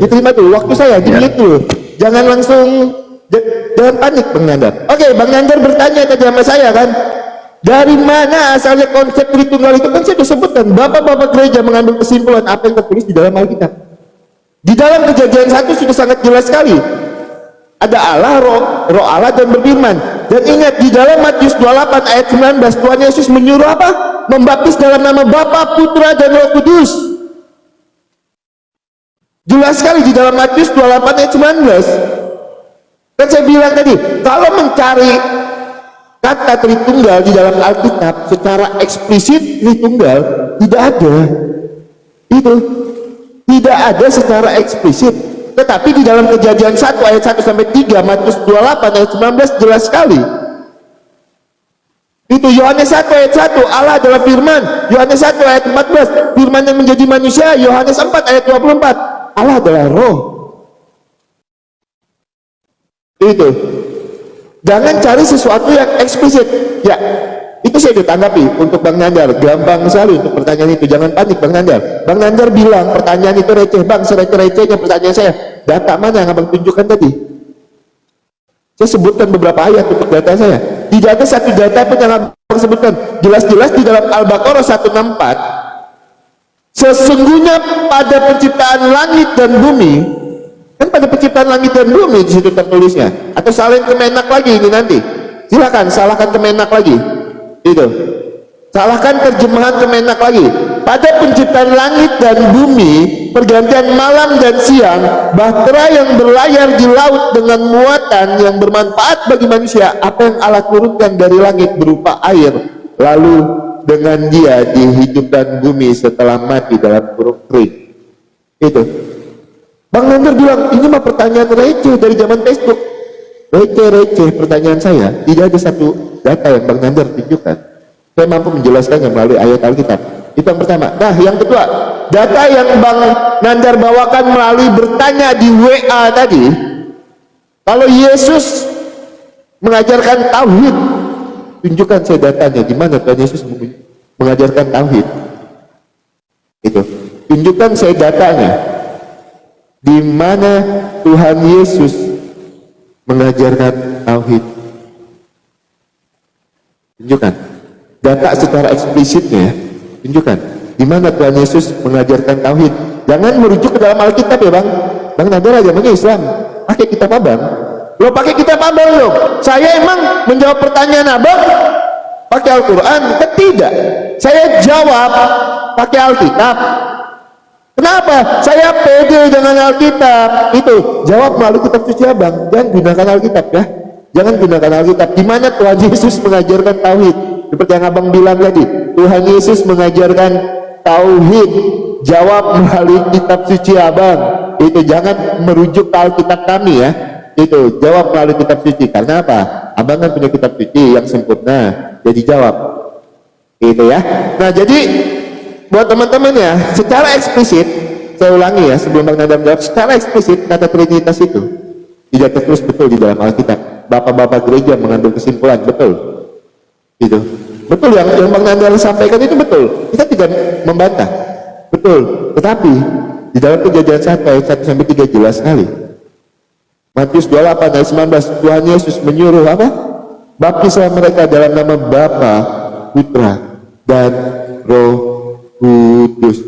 Diterima dulu. Waktu saya dilihat dulu. Jangan langsung jangan panik, Bang Nandar. Oke, Bang Nandar bertanya tadi sama saya kan, dari mana asalnya konsep Tritunggal itu? Kan saya sudah sebutkan, bapak-bapak gereja mengambil kesimpulan apa yang tertulis di dalam Alkitab. Di dalam Kejadian 1 sudah sangat jelas sekali. Ada Allah, roh Allah dan berfirman. Dan ingat, di dalam Matius 28 ayat 19, Tuhan Yesus menyuruh apa? Membaptis dalam nama Bapa, Putra, dan Roh Kudus. Jelas sekali di dalam Matius 28 ayat 19. Dan saya bilang tadi, kalau mencari kata Tritunggal di dalam Alkitab secara eksplisit, Tritunggal tidak ada. Itu tidak ada secara eksplisit. Tetapi di dalam Kejadian 1 ayat 1 sampai 3, Matius 28 ayat 19 jelas sekali. Itu Yohanes 1 ayat 1, Allah adalah firman. Yohanes 1 ayat 14, firman yang menjadi manusia. Yohanes 4 ayat 24, Allah adalah roh. Itu. Jangan cari sesuatu yang eksplisit. Ya, itu saya ditanggapi untuk Bang Nandar. Gampang sekali untuk pertanyaan itu. Jangan panik, Bang Nandar. Bang Nandar bilang pertanyaan itu receh. Bang, sereceh-recehnya pertanyaan saya. Data mana yang Abang tunjukkan tadi? Saya sebutkan beberapa ayat untuk data saya. Tidak ada satu data pun yang Abang sebutkan. Jelas-jelas di dalam Al-Baqarah 164, sesungguhnya pada penciptaan langit dan bumi, kan pada penciptaan langit dan bumi di situ tertulisnya. Atau salin Kemenak lagi ini nanti. Silakan salahkan Kemenak lagi. Itu. Salahkan terjemahan Kemenak lagi. Pada penciptaan langit dan bumi, pergantian malam dan siang, bahtera yang berlayar di laut dengan muatan yang bermanfaat bagi manusia, apa yang Allah turunkan dari langit berupa air, lalu dengan dia dihidupkan bumi setelah mati dalam kurung kering. Itu. Bang Nandar bilang, ini mah pertanyaan receh dari zaman Facebook. Receh pertanyaan saya. Tidak ada satu data yang Bang Nandar tunjukkan. Saya mampu menjelaskannya melalui ayat Alkitab. Itu yang pertama. Nah, yang kedua, data yang Bang Nandar bawakan melalui bertanya di WA tadi, kalau Yesus mengajarkan tauhid, tunjukkan saya datanya di mana Tuhan Yesus mengajarkan tauhid. Itu. Tunjukkan saya datanya. Di mana Tuhan Yesus mengajarkan tauhid. Tunjukkan data secara eksplisitnya ya. Tunjukkan di mana Tuhan Yesus mengajarkan tauhid. Jangan merujuk ke dalam Alkitab ya Bang. Bang Nandar agamanya Islam, pakai kitab Abang. Lo pakai kitab Abang lo. Saya emang menjawab pertanyaan Abang pakai Al-Quran? Tidak. Saya jawab pakai Alkitab. Kenapa? Saya pede dengan Alkitab. Itu jawab melalui kitab suci Abang. Jangan gunakan Alkitab ya. Jangan gunakan Alkitab. Di mana Tuhan Yesus mengajarkan tauhid? Seperti yang Abang bilang tadi, Tuhan Yesus mengajarkan tauhid. Jawab melalui kitab suci Abang. Itu jangan merujuk ke Alkitab kami ya. Itu jawab melalui kitab suci. Karena apa? Abang kan punya kitab suci yang sempurna. Jadi jawab. Itu ya. Nah jadi buat teman-teman ya, secara eksplisit, saya ulangi ya sebelum Bang Nandar menjawab, secara eksplisit kata Trinitas itu tidak tertulis betul di dalam Alkitab. Bapak-bapak gereja mengambil kesimpulan betul. Itu betul yang Bang Nandar sampaikan itu betul. Kita tidak membantah. Betul. Tetapi di dalam Kejadian 1 ayat 1 sampai 3 jelas sekali. Matius 28 ayat 19, Tuhan Yesus menyuruh apa? Baptislah mereka dalam nama Bapa, Putra, dan Roh Kudus.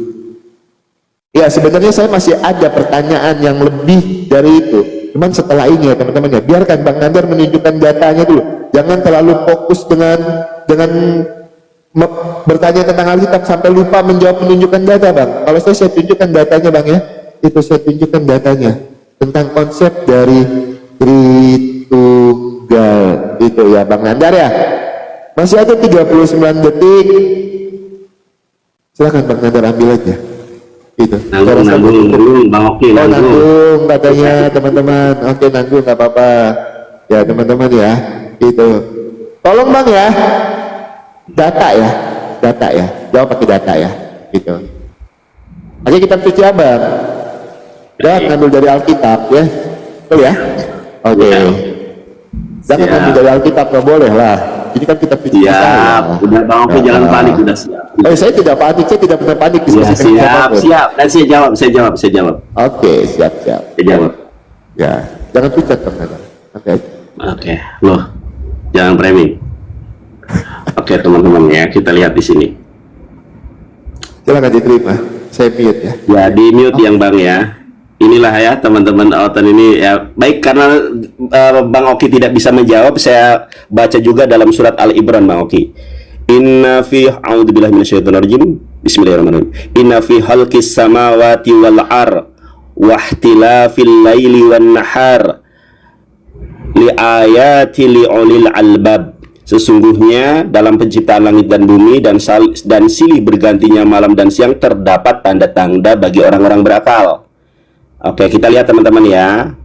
Ya sebenarnya saya masih ada pertanyaan yang lebih dari itu. Cuman setelah ini ya teman-teman ya, biarkan Bang Nandar menunjukkan datanya dulu. Jangan terlalu fokus dengan bertanya tentang Alkitab sampai lupa menunjukkan data Bang. Kalau saya tunjukkan datanya Bang ya. Itu saya tunjukkan datanya tentang konsep dari Tritunggal. Itu ya Bang Nandar ya. Masih ada 39 detik. Silakan Bang Nandar ambil aja. Itu. Nanggung, Bang Oki, nanggung katanya teman-teman. Oke, nanggung nggak apa-apa. Ya teman-teman ya. Itu. Tolong Bang ya. Data ya. Jawab pakai data ya. Gitu. Pakai kitab suci Abang. Jangan ngambil dari Alkitab ya. Betul ya? Oke. Jangan ngambil dari Alkitab, nggak boleh lah. Ini kan kita Siap, udah Bang Oki jangan panik, udah siap. Saya tidak panik, saya tidak pernah panik. Ya, siap. Dan saya jawab. Oke, siap. Saya jawab. Ya, jangan pucat Bang Nana. Oke, loh, jangan framing. Oke teman-teman ya, kita lihat di sini. Silakan diterima. Saya mute ya. Ya, di mute yang Bang ya. Inilah ya teman-teman Otan ini ya. Baik, karena Bang Oki tidak bisa menjawab, saya baca juga dalam surat Al-Imran Bang Oki. Inna fi a'udzubillahi minasyaitonirrajim. Bismillahirrahmanirrahim. Inna fi khalqis samawati wal ar wa ihtilafil laili wan nahar li ayati li ulil albab. Sesungguhnya dalam penciptaan langit dan bumi dan silih bergantinya malam dan siang terdapat tanda-tanda bagi orang-orang berakal. Oke, kita lihat teman-teman ya.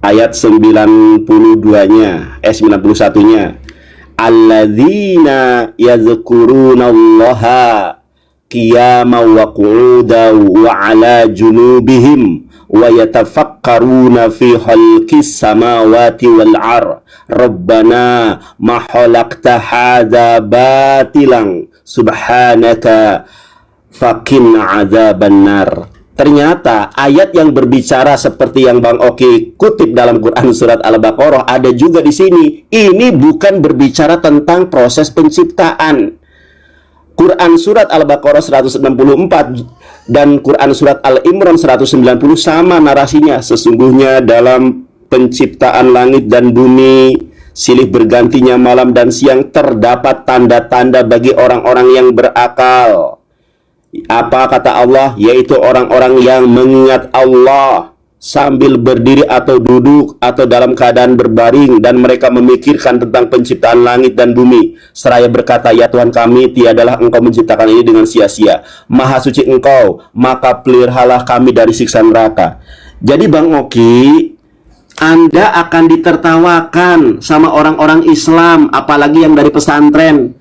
Ayat 91-nya. Alladzina yadhkurunallaha qiyaman wa qu'udan wa 'ala junubihim wa yatafakkaruna fi khalqis samawati wal ar rabbana ma khalaqta hadza batilan subhanaka faqina adzaban nar. Ternyata ayat yang berbicara seperti yang Bang Oki kutip dalam Quran surat Al-Baqarah ada juga di sini. Ini bukan berbicara tentang proses penciptaan. Quran surat Al-Baqarah 164 dan Quran surat Al-Imran 190 sama narasinya. Sesungguhnya dalam penciptaan langit dan bumi, silih bergantinya malam dan siang, terdapat tanda-tanda bagi orang-orang yang berakal. Apa kata Allah? Yaitu orang-orang yang mengingat Allah sambil berdiri atau duduk atau dalam keadaan berbaring, dan mereka memikirkan tentang penciptaan langit dan bumi seraya berkata, ya Tuhan kami, tiadalah Engkau menciptakan ini dengan sia-sia. Maha suci Engkau, maka peliharalah kami dari siksa neraka. Jadi Bang Oki, Anda akan ditertawakan sama orang-orang Islam, apalagi yang dari pesantren.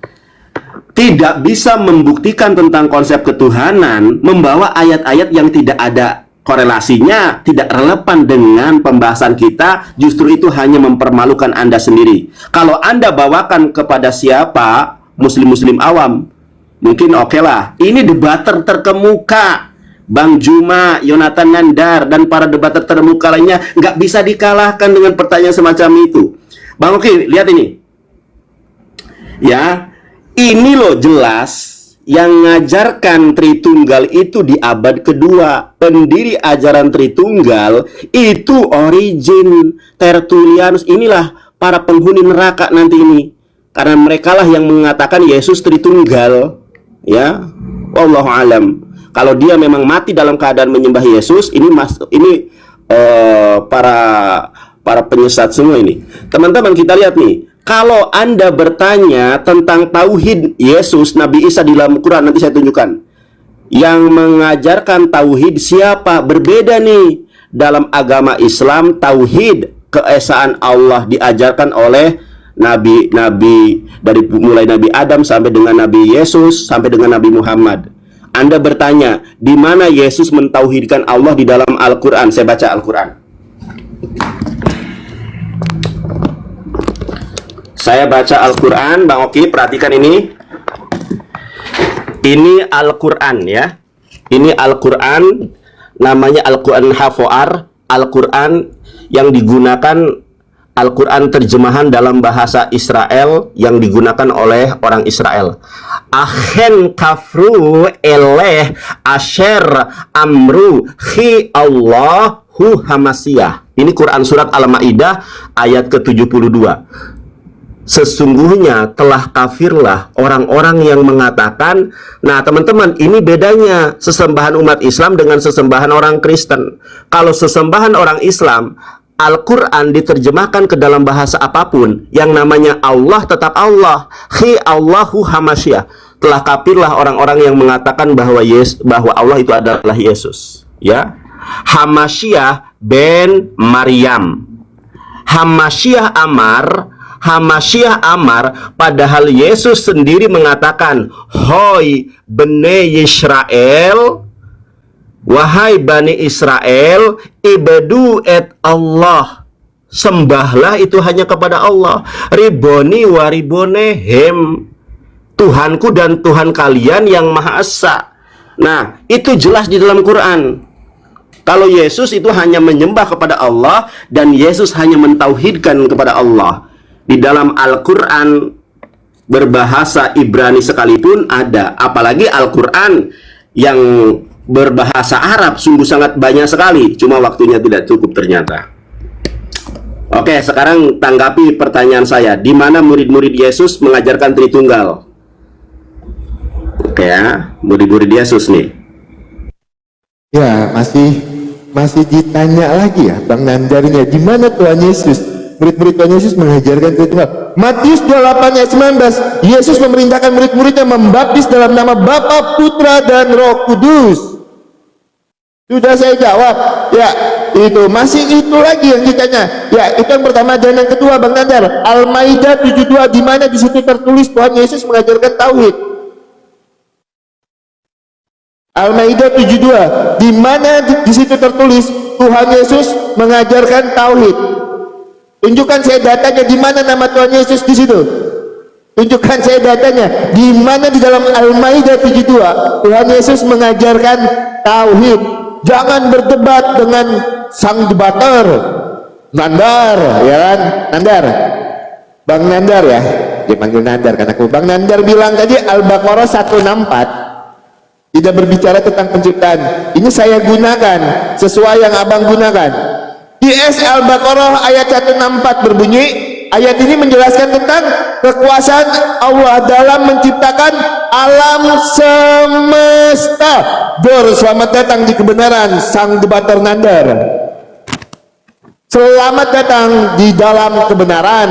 Tidak bisa membuktikan tentang konsep ketuhanan, membawa ayat-ayat yang tidak ada korelasinya, tidak relevan dengan pembahasan kita, justru itu hanya mempermalukan Anda sendiri. Kalau Anda bawakan kepada siapa, muslim-muslim awam, mungkin oke lah. Ini debater terkemuka, Bang Juma, Yonatan Nandar, dan para debater terkemuka lainnya, nggak bisa dikalahkan dengan pertanyaan semacam itu. Bang Oki, lihat ini. Ya, ini loh jelas yang mengajarkan Tritunggal itu di abad kedua. Pendiri ajaran Tritunggal itu Origen, Tertullianus. Inilah para penghuni neraka nanti ini, karena mereka lah yang mengatakan Yesus Tritunggal. Ya, wallahu alam. Kalau dia memang mati dalam keadaan menyembah Yesus, ini para penyesat semua ini. Teman-teman, kita lihat nih. Kalau Anda bertanya tentang tauhid Yesus, Nabi Isa di dalam Quran, nanti saya tunjukkan. Yang mengajarkan tauhid siapa? Berbeda nih. Dalam agama Islam, tauhid keesaan Allah diajarkan oleh nabi-nabi, dari mulai Nabi Adam sampai dengan Nabi Yesus sampai dengan Nabi Muhammad. Anda bertanya, di mana Yesus mentauhidkan Allah di dalam Al-Quran? Saya baca Al-Quran. Saya baca Al-Quran, Bang Oki, perhatikan ini. Ini Al-Quran ya. Ini Al-Quran, namanya Al-Quran Hafoar. Al-Quran yang digunakan, Al-Quran terjemahan dalam bahasa Israel yang digunakan oleh orang Israel. Achen kafru eleh asher amru khi Allahu hamasiyah. Ini Quran surat Al-Maidah ayat ke-72. Sesungguhnya telah kafirlah orang-orang yang mengatakan. Nah teman-teman, ini bedanya sesembahan umat Islam dengan sesembahan orang Kristen. Kalau sesembahan orang Islam, Al-Quran diterjemahkan ke dalam bahasa apapun, yang namanya Allah tetap Allah. Khi Allahu hamasyah. Telah kafirlah orang-orang yang mengatakan bahwa Allah itu adalah Yesus. Ya, Hamasyah ben Maryam. Hamasyah Amar, padahal Yesus sendiri mengatakan, Hoi Bene Yisrael, wahai Bani Israel, ibadu et Allah. Sembahlah itu hanya kepada Allah. Riboni waribonehem. Tuhanku dan Tuhan kalian yang Maha Esa. Nah, itu jelas di dalam Quran. Kalau Yesus itu hanya menyembah kepada Allah dan Yesus hanya mentauhidkan kepada Allah. Di dalam Al-Quran berbahasa Ibrani sekalipun ada. Apalagi Al-Quran yang berbahasa Arab sungguh sangat banyak sekali. Cuma waktunya tidak cukup ternyata. Oke, sekarang tanggapi pertanyaan saya. Di mana murid-murid Yesus mengajarkan Tritunggal? Oke ya, murid-murid Yesus nih. Ya, masih ditanya lagi ya Bang Nandar ini ya, di mana Tuhan Yesus, murid-murid Tuhan Yesus mengajarkan Tritunggal? Matius 28 ayat 19, Yesus memerintahkan murid-muridnya membaptis dalam nama Bapa, Putra, dan Roh Kudus. Sudah saya jawab. Ya, itu masih itu lagi yang ditanya. Ya, itu yang pertama. Dan yang kedua Bang Nandar, Al-Maidah 72, di mana di situ tertulis Tuhan Yesus mengajarkan tauhid? Al-Maidah 72, di mana di situ tertulis Tuhan Yesus mengajarkan tauhid? Tunjukkan saya datanya, di mana nama Tuhan Yesus di situ? Tunjukkan saya datanya, di mana di dalam Al-Maidah 72 Tuhan Yesus mengajarkan tauhid. Jangan berdebat dengan sang debater Nandar, ya kan? Nandar, Bang Nandar ya, dia panggil Nandar kan aku. Bang Nandar bilang tadi Al-Baqarah 164 tidak berbicara tentang penciptaan. Ini saya gunakan sesuai yang abang gunakan. IS Al-Baqarah ayat 164 berbunyi, ayat ini menjelaskan tentang kekuasaan Allah dalam menciptakan alam semesta. Selamat datang di kebenaran sang debater Nandar. Selamat datang di dalam kebenaran.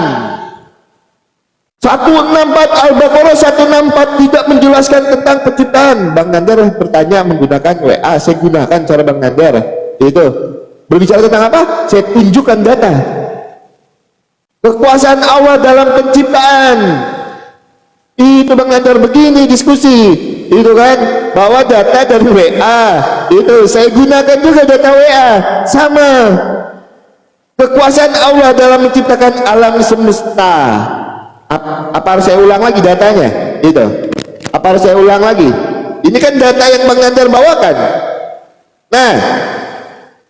164 Al-Baqarah 164 tidak menjelaskan tentang penciptaan. Bang Nandar bertanya menggunakan WA, saya gunakan cara Bang Nandar. Itu berbicara tentang apa? Saya tunjukkan data. Kekuasaan Allah dalam penciptaan. Itu Bang Nandar begini diskusi. Itu kan bawa data dari WA. Itu saya gunakan juga data WA. Sama. Kekuasaan Allah dalam menciptakan alam semesta. Apa harus saya ulang lagi datanya? Itu apa harus saya ulang lagi? Ini kan data yang Bang Nandar bawakan. Nah,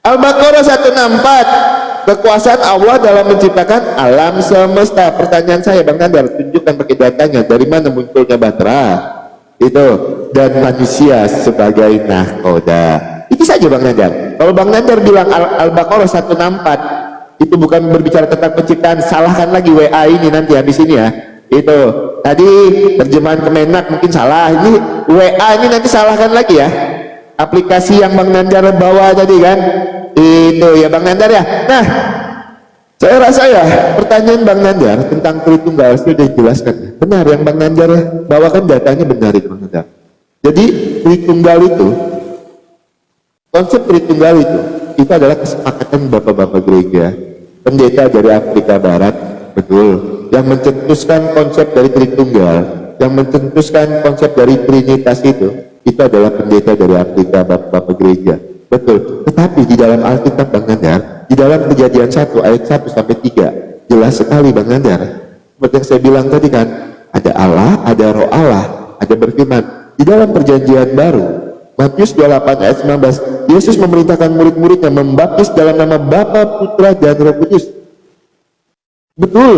Al-Baqarah 164, kekuasaan Allah dalam menciptakan alam semesta. Pertanyaan saya Bang Nandar, tunjukkan pakai datanya, dari mana munculnya Batra itu dan manusia sebagai nahkoda. Itu saja Bang Nandar. Kalau Bang Nandar bilang Al-Baqarah 164 itu bukan berbicara tentang penciptaan, salahkan lagi WA ini nanti habis ini ya. Itu tadi terjemahan Kemenak mungkin salah, ini WA ini nanti salahkan lagi ya, aplikasi yang Bang Nandar bawa tadi kan. Itu ya Bang Nandar ya. Nah, saya rasa ya pertanyaan Bang Nandar tentang Tritunggal sudah dijelaskan. Benar yang Bang Nandar bawakan datanya, benar itu Bang Nandar. Jadi Tritunggal itu, konsep Tritunggal itu adalah kesepakatan bapak-bapak gereja, pendeta dari Afrika Barat, betul, yang mencetuskan konsep dari Tritunggal, yang mencetuskan konsep dari Trinitas itu adalah pendeta dari Afrika, bapak-bapak gereja, betul. Tetapi di dalam Alkitab Bang Nandar, di dalam Kejadian 1 ayat 1 sampai 3 jelas sekali Bang Nandar, seperti yang saya bilang tadi kan, ada Allah, ada Roh Allah, ada berfirman. Di dalam Perjanjian Baru Matius 28 ayat 19, Yesus memerintahkan murid-muridnya membaptis dalam nama Bapa, Putra, dan Roh Kudus. Betul.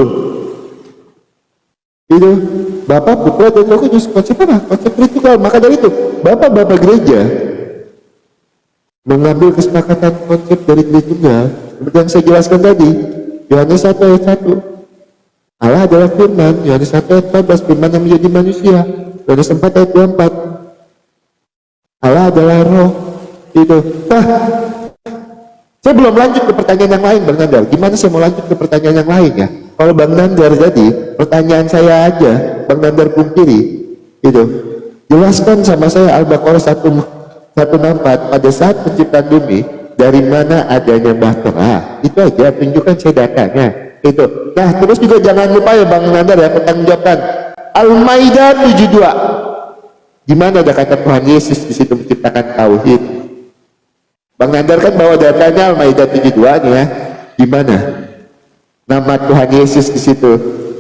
Itu Bapa, Putra, dan Roh Kudus. Konsep apa? Konsep Tritunggal. Maka dari itu, Bapak-bapak gereja mengambil kesepakatan konsep dari Tritunggal seperti yang saya jelaskan tadi. Yohanes 1 ayat 1. Allah adalah firman. Yohanes 1 ayat 14, firman yang menjadi manusia. Yohanes 4 ayat 24. Allah adalah roh. Itu. Nah, saya belum lanjut ke pertanyaan yang lain Bang Nandar. Gimana saya mau lanjut ke pertanyaan yang lain ya? Kalau Bang Nandar tadi pertanyaan saya aja Bang Nandar pungkiri itu, jelaskan sama saya Al-Baqarah 164 pada saat penciptaan bumi, dari mana adanya Batra. Itu aja, tunjukkan saya datanya. Itu. Nah, terus juga jangan lupa ya Bang Nandar ya, pertanggungjawabkan Al-Maidah 72. Di mana ada kata Tuhan Yesus di situ menciptakan tauhid? Bang Nandar kan bawa datanya Al-Maidah 72 nih ya. Di mana? nama Tuhan Yesus di situ,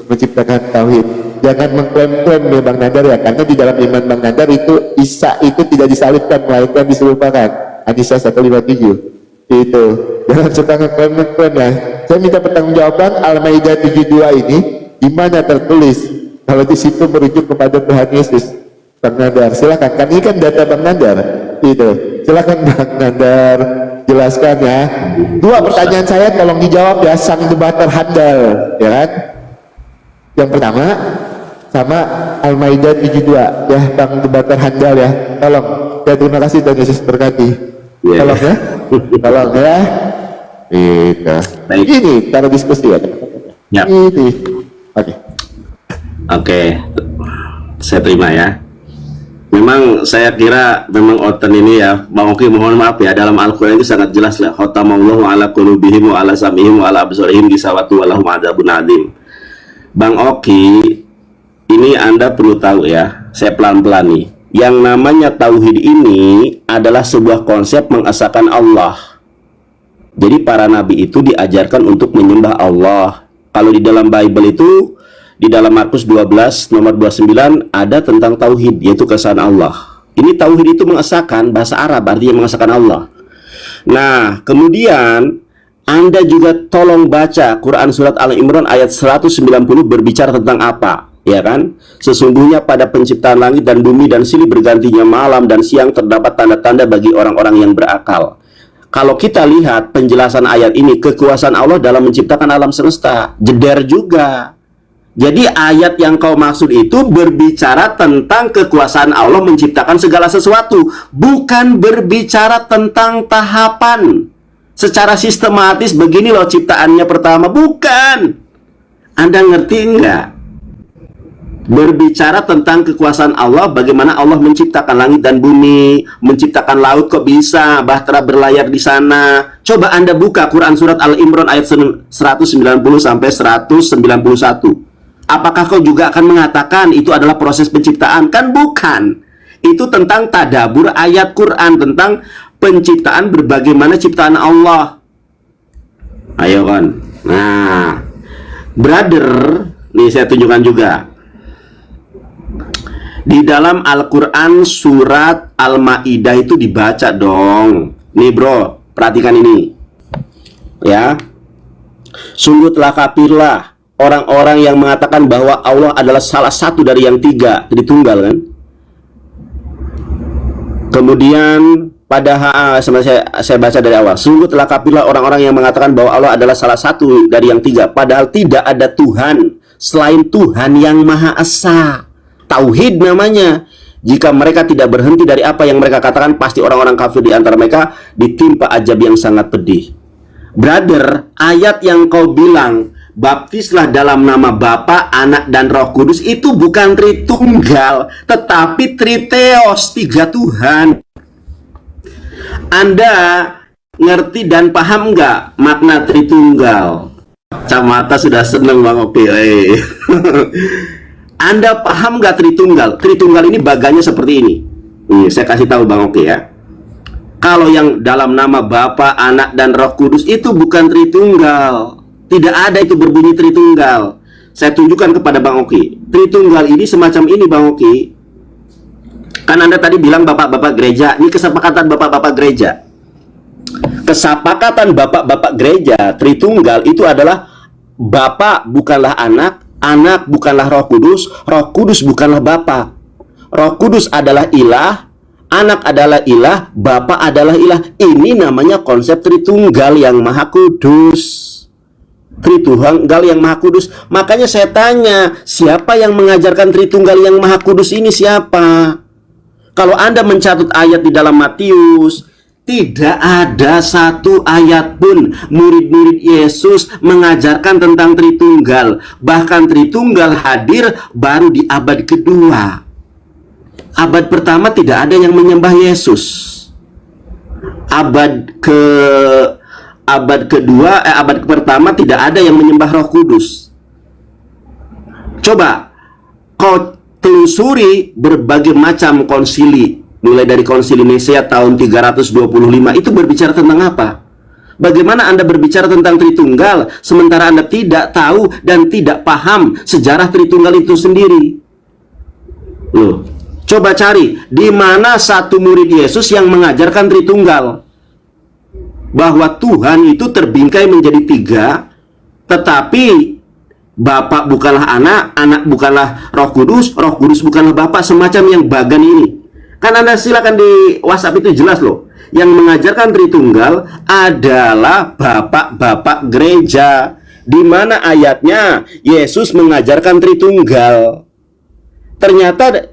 menciptakan tauhid. Jangan mengklaim-klaim ya Bang Nandar ya, karena di dalam iman Bang Nandar itu Isa itu tidak disalibkan, melainkan diserupakan. Anisa 157 itu. Jangan suka ngeklaim ya. Saya minta pertanggungjawaban Al-Maidah 72 ini di mana tertulis kalau di situ merujuk kepada Tuhan Yesus. Bang Nandar, silakan. Kan ini kan data Bang Nandar. Itu. Silakan Bang Nandar jelaskan ya. Dua pertanyaan saya tolong dijawab ya, sang debater handal, ya kan? Yang pertama sama Al-Maidah 72 ya, Bang debater handal ya. Tolong. Ya terima kasih dan Yesus berkati. Tolong ya. Tolong ya. Itu. Ini taruh diskusi ya. Ini. Oke. Oke. Saya terima ya. Memang saya kira memang Oten ini ya, Bang Oki mohon maaf ya, dalam Al-Quran itu sangat jelas lah, khatamallahu ala qulubihim wa ala sam'ihim wa ala absarihim gisawatu wa lahum adzabun adzim. Bang Oki, ini Anda perlu tahu ya, saya pelan-pelan nih. Yang namanya tauhid ini adalah sebuah konsep mengesahkan Allah. Jadi para nabi itu diajarkan untuk menyembah Allah. Kalau di dalam Bible itu, di dalam Markus 12 nomor 29 ada tentang tauhid, yaitu keesaan Allah. Ini tauhid itu mengesahkan, bahasa Arab artinya mengesahkan Allah. Nah, kemudian Anda juga tolong baca Quran surat Al-Imran ayat 190 berbicara tentang apa? Ya kan? Sesungguhnya pada penciptaan langit dan bumi dan silih bergantinya malam dan siang terdapat tanda-tanda bagi orang-orang yang berakal. Kalau kita lihat penjelasan ayat ini, kekuasaan Allah dalam menciptakan alam semesta, jeder juga. Jadi ayat yang kau maksud itu berbicara tentang kekuasaan Allah menciptakan segala sesuatu, bukan berbicara tentang tahapan secara sistematis begini loh ciptaannya pertama, bukan. Anda ngerti enggak? Berbicara tentang kekuasaan Allah, bagaimana Allah menciptakan langit dan bumi, menciptakan laut, kok bisa bahtera berlayar di sana. Coba Anda buka Quran surat Al-Imran ayat 190 sampai 191. Apakah kau juga akan mengatakan itu adalah proses penciptaan? Kan bukan. Itu tentang tadabur ayat Quran, tentang penciptaan berbagai mana ciptaan Allah. Ayo kan. Nah, brother, nih saya tunjukkan juga. Di dalam Al-Quran surat Al-Ma'idah itu dibaca dong. Nih bro, perhatikan ini. Ya. Sungguh telah kafirlah orang-orang yang mengatakan bahwa Allah adalah salah satu dari yang tiga, Tritunggal kan. Kemudian pada saya baca dari awal. Sungguh telah kafirlah orang-orang yang mengatakan bahwa Allah adalah salah satu dari yang tiga, padahal tidak ada Tuhan selain Tuhan yang Maha Esa. Tauhid namanya. Jika mereka tidak berhenti dari apa yang mereka katakan, pasti orang-orang kafir di antara mereka ditimpa azab yang sangat pedih. Brother, ayat yang kau bilang baptislah dalam nama Bapa, Anak, dan Roh Kudus itu bukan Tritunggal, tetapi Triteos, tiga Tuhan. Anda ngerti dan paham nggak makna Tritunggal? Kacamata sudah seneng Bang Opi. Anda paham nggak Tritunggal? Tritunggal ini baganya seperti ini. Nih, saya kasih tahu Bang Oki ya. Kalau yang dalam nama Bapa, Anak, dan Roh Kudus itu bukan Tritunggal. Tidak ada itu berbunyi Tritunggal. Saya tunjukkan kepada Bang Oki. Tritunggal ini semacam ini Bang Oki. Kan Anda tadi bilang bapak-bapak gereja. Ini kesepakatan bapak-bapak gereja. Kesepakatan bapak-bapak gereja Tritunggal itu adalah Bapa bukanlah Anak, Anak bukanlah Roh Kudus bukanlah Bapa. Roh Kudus adalah ilah, Anak adalah ilah, Bapa adalah ilah. Ini namanya konsep Tritunggal yang Maha Kudus. Tritunggal yang Maha Kudus. Makanya saya tanya, siapa yang mengajarkan Tritunggal yang Maha Kudus ini siapa? Kalau Anda mencatat ayat di dalam Matius, tidak ada satu ayat pun murid-murid Yesus mengajarkan tentang Tritunggal. Bahkan Tritunggal hadir baru di abad kedua. Abad pertama tidak ada yang menyembah Yesus. Abad pertama tidak ada yang menyembah Roh Kudus. Coba kau telusuri berbagai macam konsili, mulai dari konsili Nisea tahun 325 itu berbicara tentang apa? Bagaimana Anda berbicara tentang Tritunggal sementara Anda tidak tahu dan tidak paham sejarah Tritunggal itu sendiri? Loh, coba cari di mana satu murid Yesus yang mengajarkan Tritunggal, bahwa Tuhan itu terbingkai menjadi tiga, tetapi Bapa bukanlah anak, anak bukanlah Roh Kudus bukanlah Bapa, semacam yang bagan ini. Kan Anda silakan di WhatsApp itu jelas loh. Yang mengajarkan Tritunggal adalah bapak-bapak gereja. Di mana ayatnya Yesus mengajarkan Tritunggal? Ternyata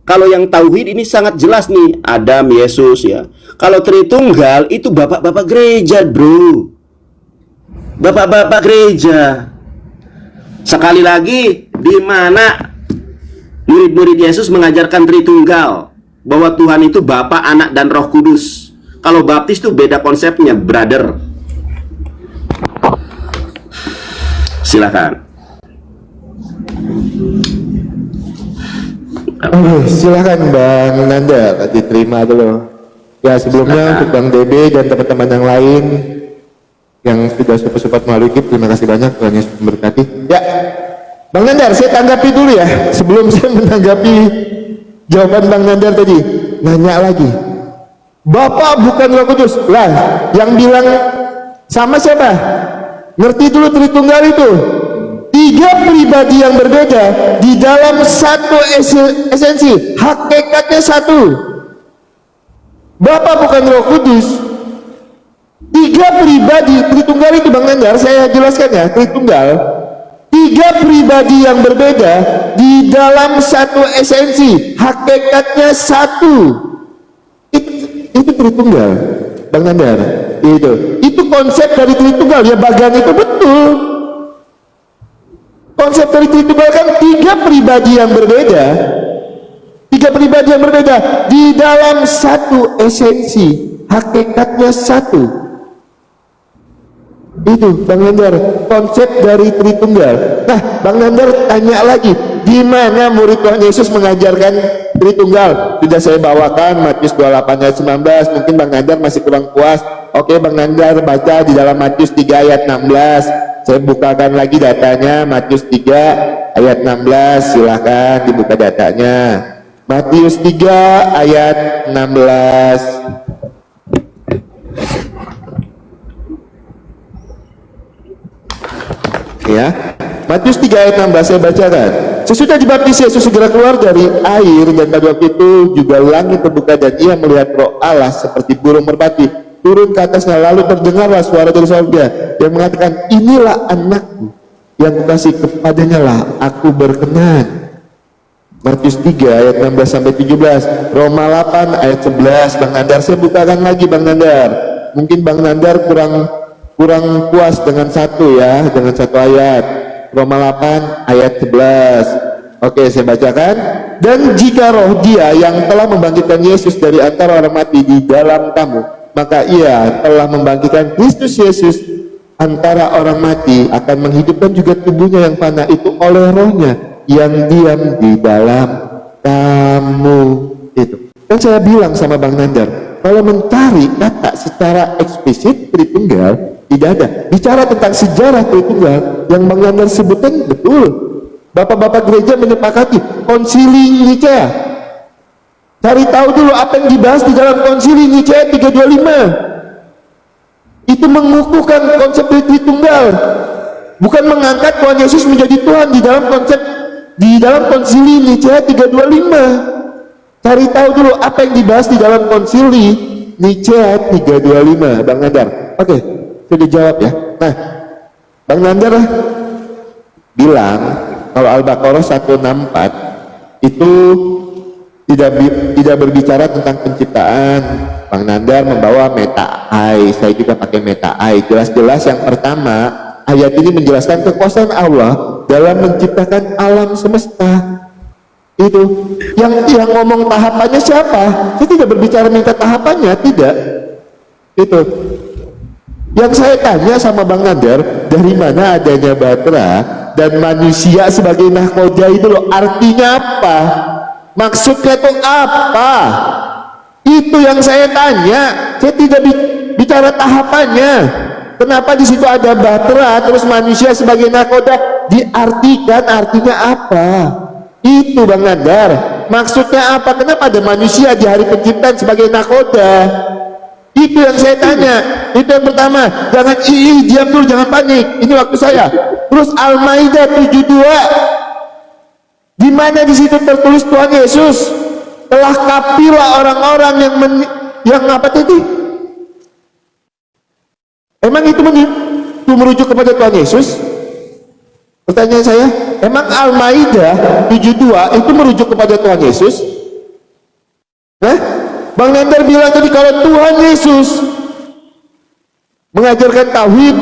kalau yang tauhid ini sangat jelas nih, Adam, Yesus ya. Kalau Tritunggal itu bapak-bapak gereja, bro. Bapak-bapak gereja. Sekali lagi, di mana murid-murid Yesus mengajarkan Tritunggal, bahwa Tuhan itu Bapa, Anak, dan Roh Kudus. Kalau baptis itu beda konsepnya, brother. Silakan. Silakan Bang Nanda, diterima dulu. Ya, sebelumnya untuk Bang Dede dan teman-teman yang lain yang sudah support melalui KIP, terima kasih banyak, Tuhan Yesus memberkati. Ya, Bang Nandar, saya tanggapi dulu ya, sebelum saya menanggapi jawaban Bang Nandar tadi. Nanya lagi, Bapak bukan Roh Kudus lah, yang bilang sama siapa? Ngerti dulu Tritunggal itu, tiga pribadi yang berbeda di dalam satu esensi, hakikatnya satu. Bapak bukan Roh Kudus, tiga pribadi. Tritunggal itu Bang Nandar, saya jelaskan ya, Tritunggal tiga pribadi yang berbeda di dalam satu esensi, hakikatnya satu. Itu Tritunggal Bang Nandar. Itu konsep dari Tritunggal ya, bagian itu betul. Konsep dari Tritunggal kan tiga pribadi yang berbeda, tiga pribadi yang berbeda di dalam satu esensi, hakikatnya satu. Itu Bang Nandar, konsep dari Tritunggal. Nah, Bang Nandar tanya lagi, di mana murid Tuhan Yesus mengajarkan Tritunggal? Sudah saya bawakan Matius 28 ayat 19. Mungkin Bang Nandar masih kurang puas. Oke, Bang Nandar baca di dalam Matius 3 ayat 16. Saya bukakan lagi datanya, Matius 3 ayat 16. Silahkan dibuka datanya, Matius 3 ayat 16. Ya, Matius 3 ayat 16 saya bacakan. Sesudah dibaptis Yesus segera keluar dari air, dan pada waktu itu juga langit terbuka dan ia melihat Roh Allah seperti burung merpati turun ke atasnya. Lalu terdengarlah suara dari surga yang mengatakan, inilah anakku yang kukasih, kepadanya lah aku berkenan. Matius 3 ayat 16 sampai 17. Roma 8 ayat 11. Bang Nandar, saya bukakan lagi Bang Nandar. Mungkin Bang Nandar kurang puas dengan satu ya, dengan satu ayat. Roma 8 ayat 11. Oke, saya bacakan. Dan jika roh dia yang telah membangkitkan Yesus dari antara orang mati di dalam kamu, maka ia telah membangkitkan Kristus Yesus antara orang mati, akan menghidupkan juga tubuhnya yang fana itu oleh rohnya yang diam di dalam kamu. Itu kan saya bilang sama Bang Nandar, kalau mencari kata secara eksplisit Tritunggal tidak ada. Bicara tentang sejarah Tritunggal yang Bang Nandar sebutkan betul. Bapak-bapak gereja menyepakati konsili Nicea. Cari tahu dulu apa yang dibahas di dalam konsili Nicea 325. Itu mengukuhkan konsep Tritunggal, bukan mengangkat Tuhan Yesus menjadi Tuhan di dalam konsep di dalam konsili Nicea 325. Cari tahu dulu apa yang dibahas di dalam konsili Nicea 325, Bang Nandar. Oke, sudah jawab ya. Nah, Bang Nandar bilang kalau Al-Baqarah 164 itu tidak berbicara tentang penciptaan. Bang Nandar membawa meta ai, saya juga pakai meta ai. Jelas-jelas yang pertama, ayat ini menjelaskan kekuasaan Allah dalam menciptakan alam semesta. Itu yang ngomong tahapannya siapa? Saya tidak berbicara minta tahapannya, tidak. Itu yang saya tanya sama Bang Nandar, dari mana adanya Batra dan manusia sebagai nahkoda itu loh, artinya apa? Maksudnya itu apa? Itu yang saya tanya. Saya bicara tahapannya. Kenapa di situ ada bahtera terus manusia sebagai nakoda? Diartikan artinya apa? Itu Bang Nandar. Maksudnya apa? Kenapa ada manusia di hari penciptaan sebagai nakoda? Itu yang saya tanya. Itu yang pertama. Jangan diam dulu, jangan panik. Ini waktu saya. Terus Al-Maidah 72. Di mana di situ tertulis Tuhan Yesus telah kapilah orang-orang yang apa tadi? Emang itu merujuk kepada Tuhan Yesus? Pertanyaan saya, emang Al-Maidah 72 itu merujuk kepada Tuhan Yesus? Bang Nandar bilang tadi kalau Tuhan Yesus mengajarkan tauhid,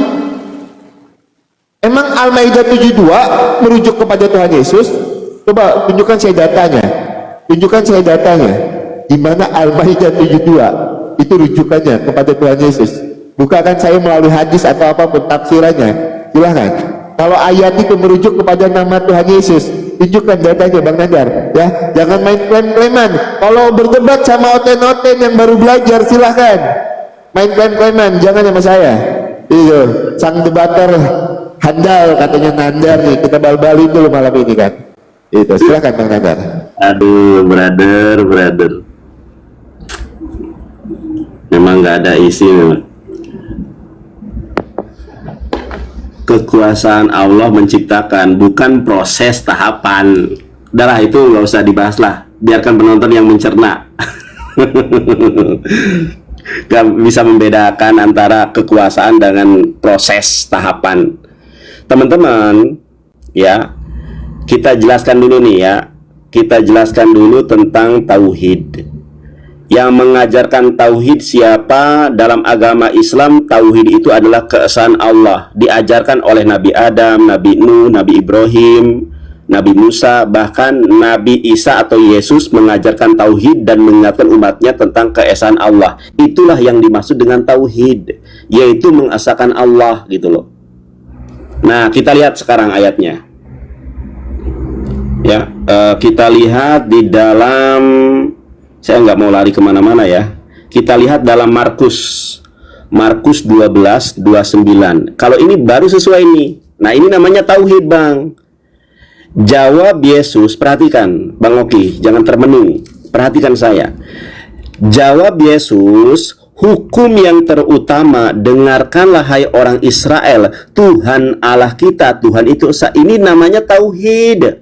emang Al-Maidah 72 merujuk kepada Tuhan Yesus? Coba tunjukkan saya datanya. Tunjukkan saya datanya. Di mana Al-Maidah 72 itu rujukannya kepada Tuhan Yesus? Bukakan saya melalui hadis atau apapun tafsirannya. Silahkan. Kalau ayat itu merujuk kepada nama Tuhan Yesus, tunjukkan datanya Bang Nandar. Ya, jangan main klaim-klaiman. Kalau berdebat sama oten-oten yang baru belajar, silahkan. Main klaim-klaiman, jangan sama saya. Itu sang debater handal katanya Nandar nih. Kita bal-balin dulu malam ini kan. Itu silahkan Bang Nandar. Aduh, brother. Memang nggak ada isi memang. Kekuasaan Allah menciptakan, bukan proses tahapan. Udahlah, itu nggak usah dibahas lah, biarkan penonton yang mencerna. Gak bisa membedakan antara kekuasaan dengan proses tahapan. Teman-teman, ya, kita jelaskan dulu nih ya. Kita jelaskan dulu tentang tauhid. Yang mengajarkan tauhid siapa? Dalam agama Islam, tauhid itu adalah keesaan Allah. Diajarkan oleh Nabi Adam, Nabi Nuh, Nabi Ibrahim, Nabi Musa, bahkan Nabi Isa atau Yesus mengajarkan tauhid dan mengingatkan umatnya tentang keesaan Allah. Itulah yang dimaksud dengan tauhid, yaitu mengesahkan Allah gitu loh. Nah, kita lihat sekarang ayatnya. Ya, kita lihat di dalam, saya nggak mau lari kemana-mana ya. Kita lihat dalam Markus 12:29. Kalau ini baru sesuai nih. Nah, ini namanya tauhid, Bang. Jawab Yesus, perhatikan Bang Oki, jangan termenung. Perhatikan saya. Jawab Yesus, hukum yang terutama, dengarkanlah hai orang Israel, Tuhan Allah kita, Tuhan itu esa. Ini namanya tauhid.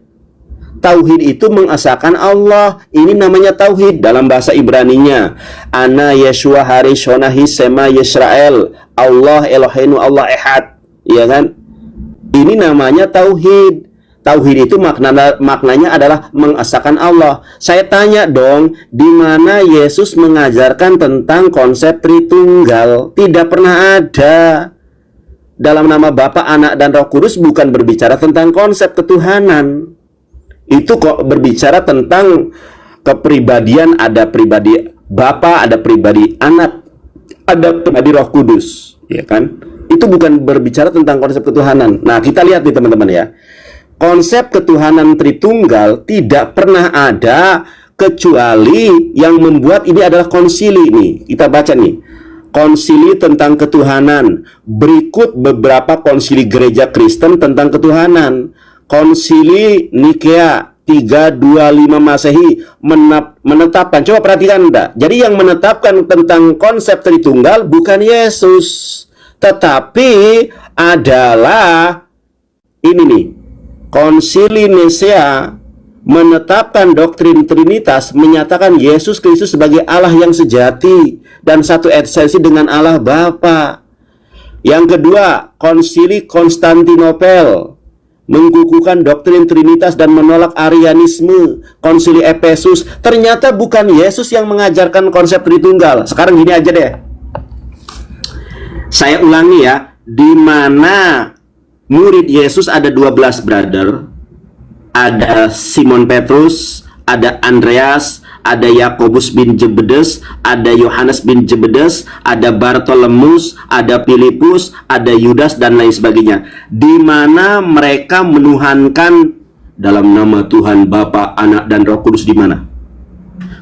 Tauhid itu mengesahkan Allah. Ini namanya tauhid dalam bahasa Ibraninya. Ana Yeshua Harishonahi Sema Yisrael. Allah Eloheinu Allah Ehad. Ya kan? Ini namanya tauhid. Tauhid itu maknanya adalah mengesahkan Allah. Saya tanya dong, di mana Yesus mengajarkan tentang konsep Tritunggal? Tidak pernah ada. Dalam nama Bapa, Anak, dan Roh Kudus bukan berbicara tentang konsep ketuhanan. Itu kok berbicara tentang kepribadian, ada pribadi Bapa, ada pribadi Anak, ada pribadi Roh Kudus, ya kan? Itu bukan berbicara tentang konsep ketuhanan. Nah, kita lihat nih teman-teman ya. Konsep ketuhanan Tritunggal tidak pernah ada kecuali yang membuat ini adalah konsili nih. Kita baca nih. Konsili tentang ketuhanan. Berikut beberapa konsili gereja Kristen tentang ketuhanan. Konsili Nikea 325 Masehi menetapkan, coba perhatikan enggak? Jadi yang menetapkan tentang konsep Tritunggal bukan Yesus, tetapi adalah ini nih, Konsili Nisea menetapkan doktrin Trinitas, menyatakan Yesus Kristus sebagai Allah yang sejati dan satu esensi dengan Allah Bapa. Yang kedua, Konsili Konstantinopel mengkukuhkan doktrin Trinitas dan menolak Arianisme. Konsili Efesus, ternyata bukan Yesus yang mengajarkan konsep Tritunggal. Sekarang gini aja deh, saya ulangi ya. Di mana murid Yesus ada 12 brother. Ada Simon Petrus, ada Andreas, ada Yakobus bin Zebedes, ada Yohanes bin Zebedes, ada Bartolomeus, ada Filipus, ada Yudas, dan lain sebagainya. Di mana mereka menuhankan dalam nama Tuhan Bapa, Anak, dan Roh Kudus. Di mana?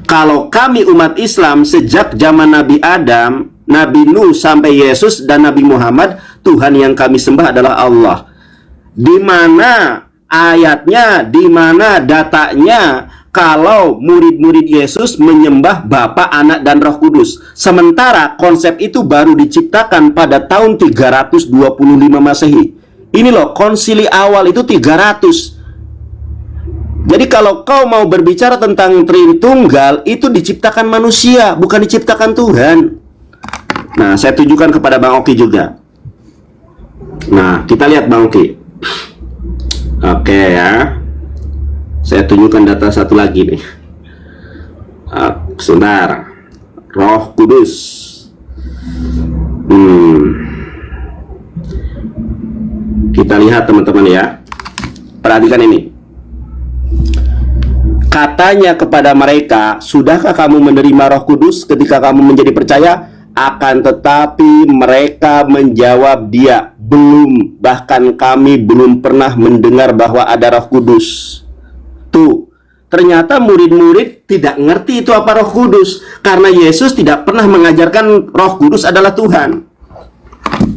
Kalau kami umat Islam sejak zaman Nabi Adam, Nabi Nuh sampai Yesus dan Nabi Muhammad, Tuhan yang kami sembah adalah Allah. Di mana ayatnya, di mana datanya kalau murid-murid Yesus menyembah Bapa, Anak, dan Roh Kudus? Sementara konsep itu baru diciptakan pada tahun 325 Masehi. Ini loh, konsili awal itu 300. Jadi kalau kau mau berbicara tentang Tritunggal, itu diciptakan manusia, bukan diciptakan Tuhan. Nah, saya tunjukkan kepada Bang Oki juga. Nah, kita lihat Bang Oki. Oke ya. Saya tunjukkan data satu lagi nih. Sebentar. Roh Kudus. Kita lihat teman-teman ya. Perhatikan ini. Katanya kepada mereka, sudahkah kamu menerima Roh Kudus ketika kamu menjadi percaya? Akan tetapi mereka menjawab dia, belum, bahkan kami belum pernah mendengar bahwa ada Roh Kudus. Tuh, ternyata murid-murid tidak ngerti itu apa Roh Kudus, karena Yesus tidak pernah mengajarkan Roh Kudus adalah Tuhan.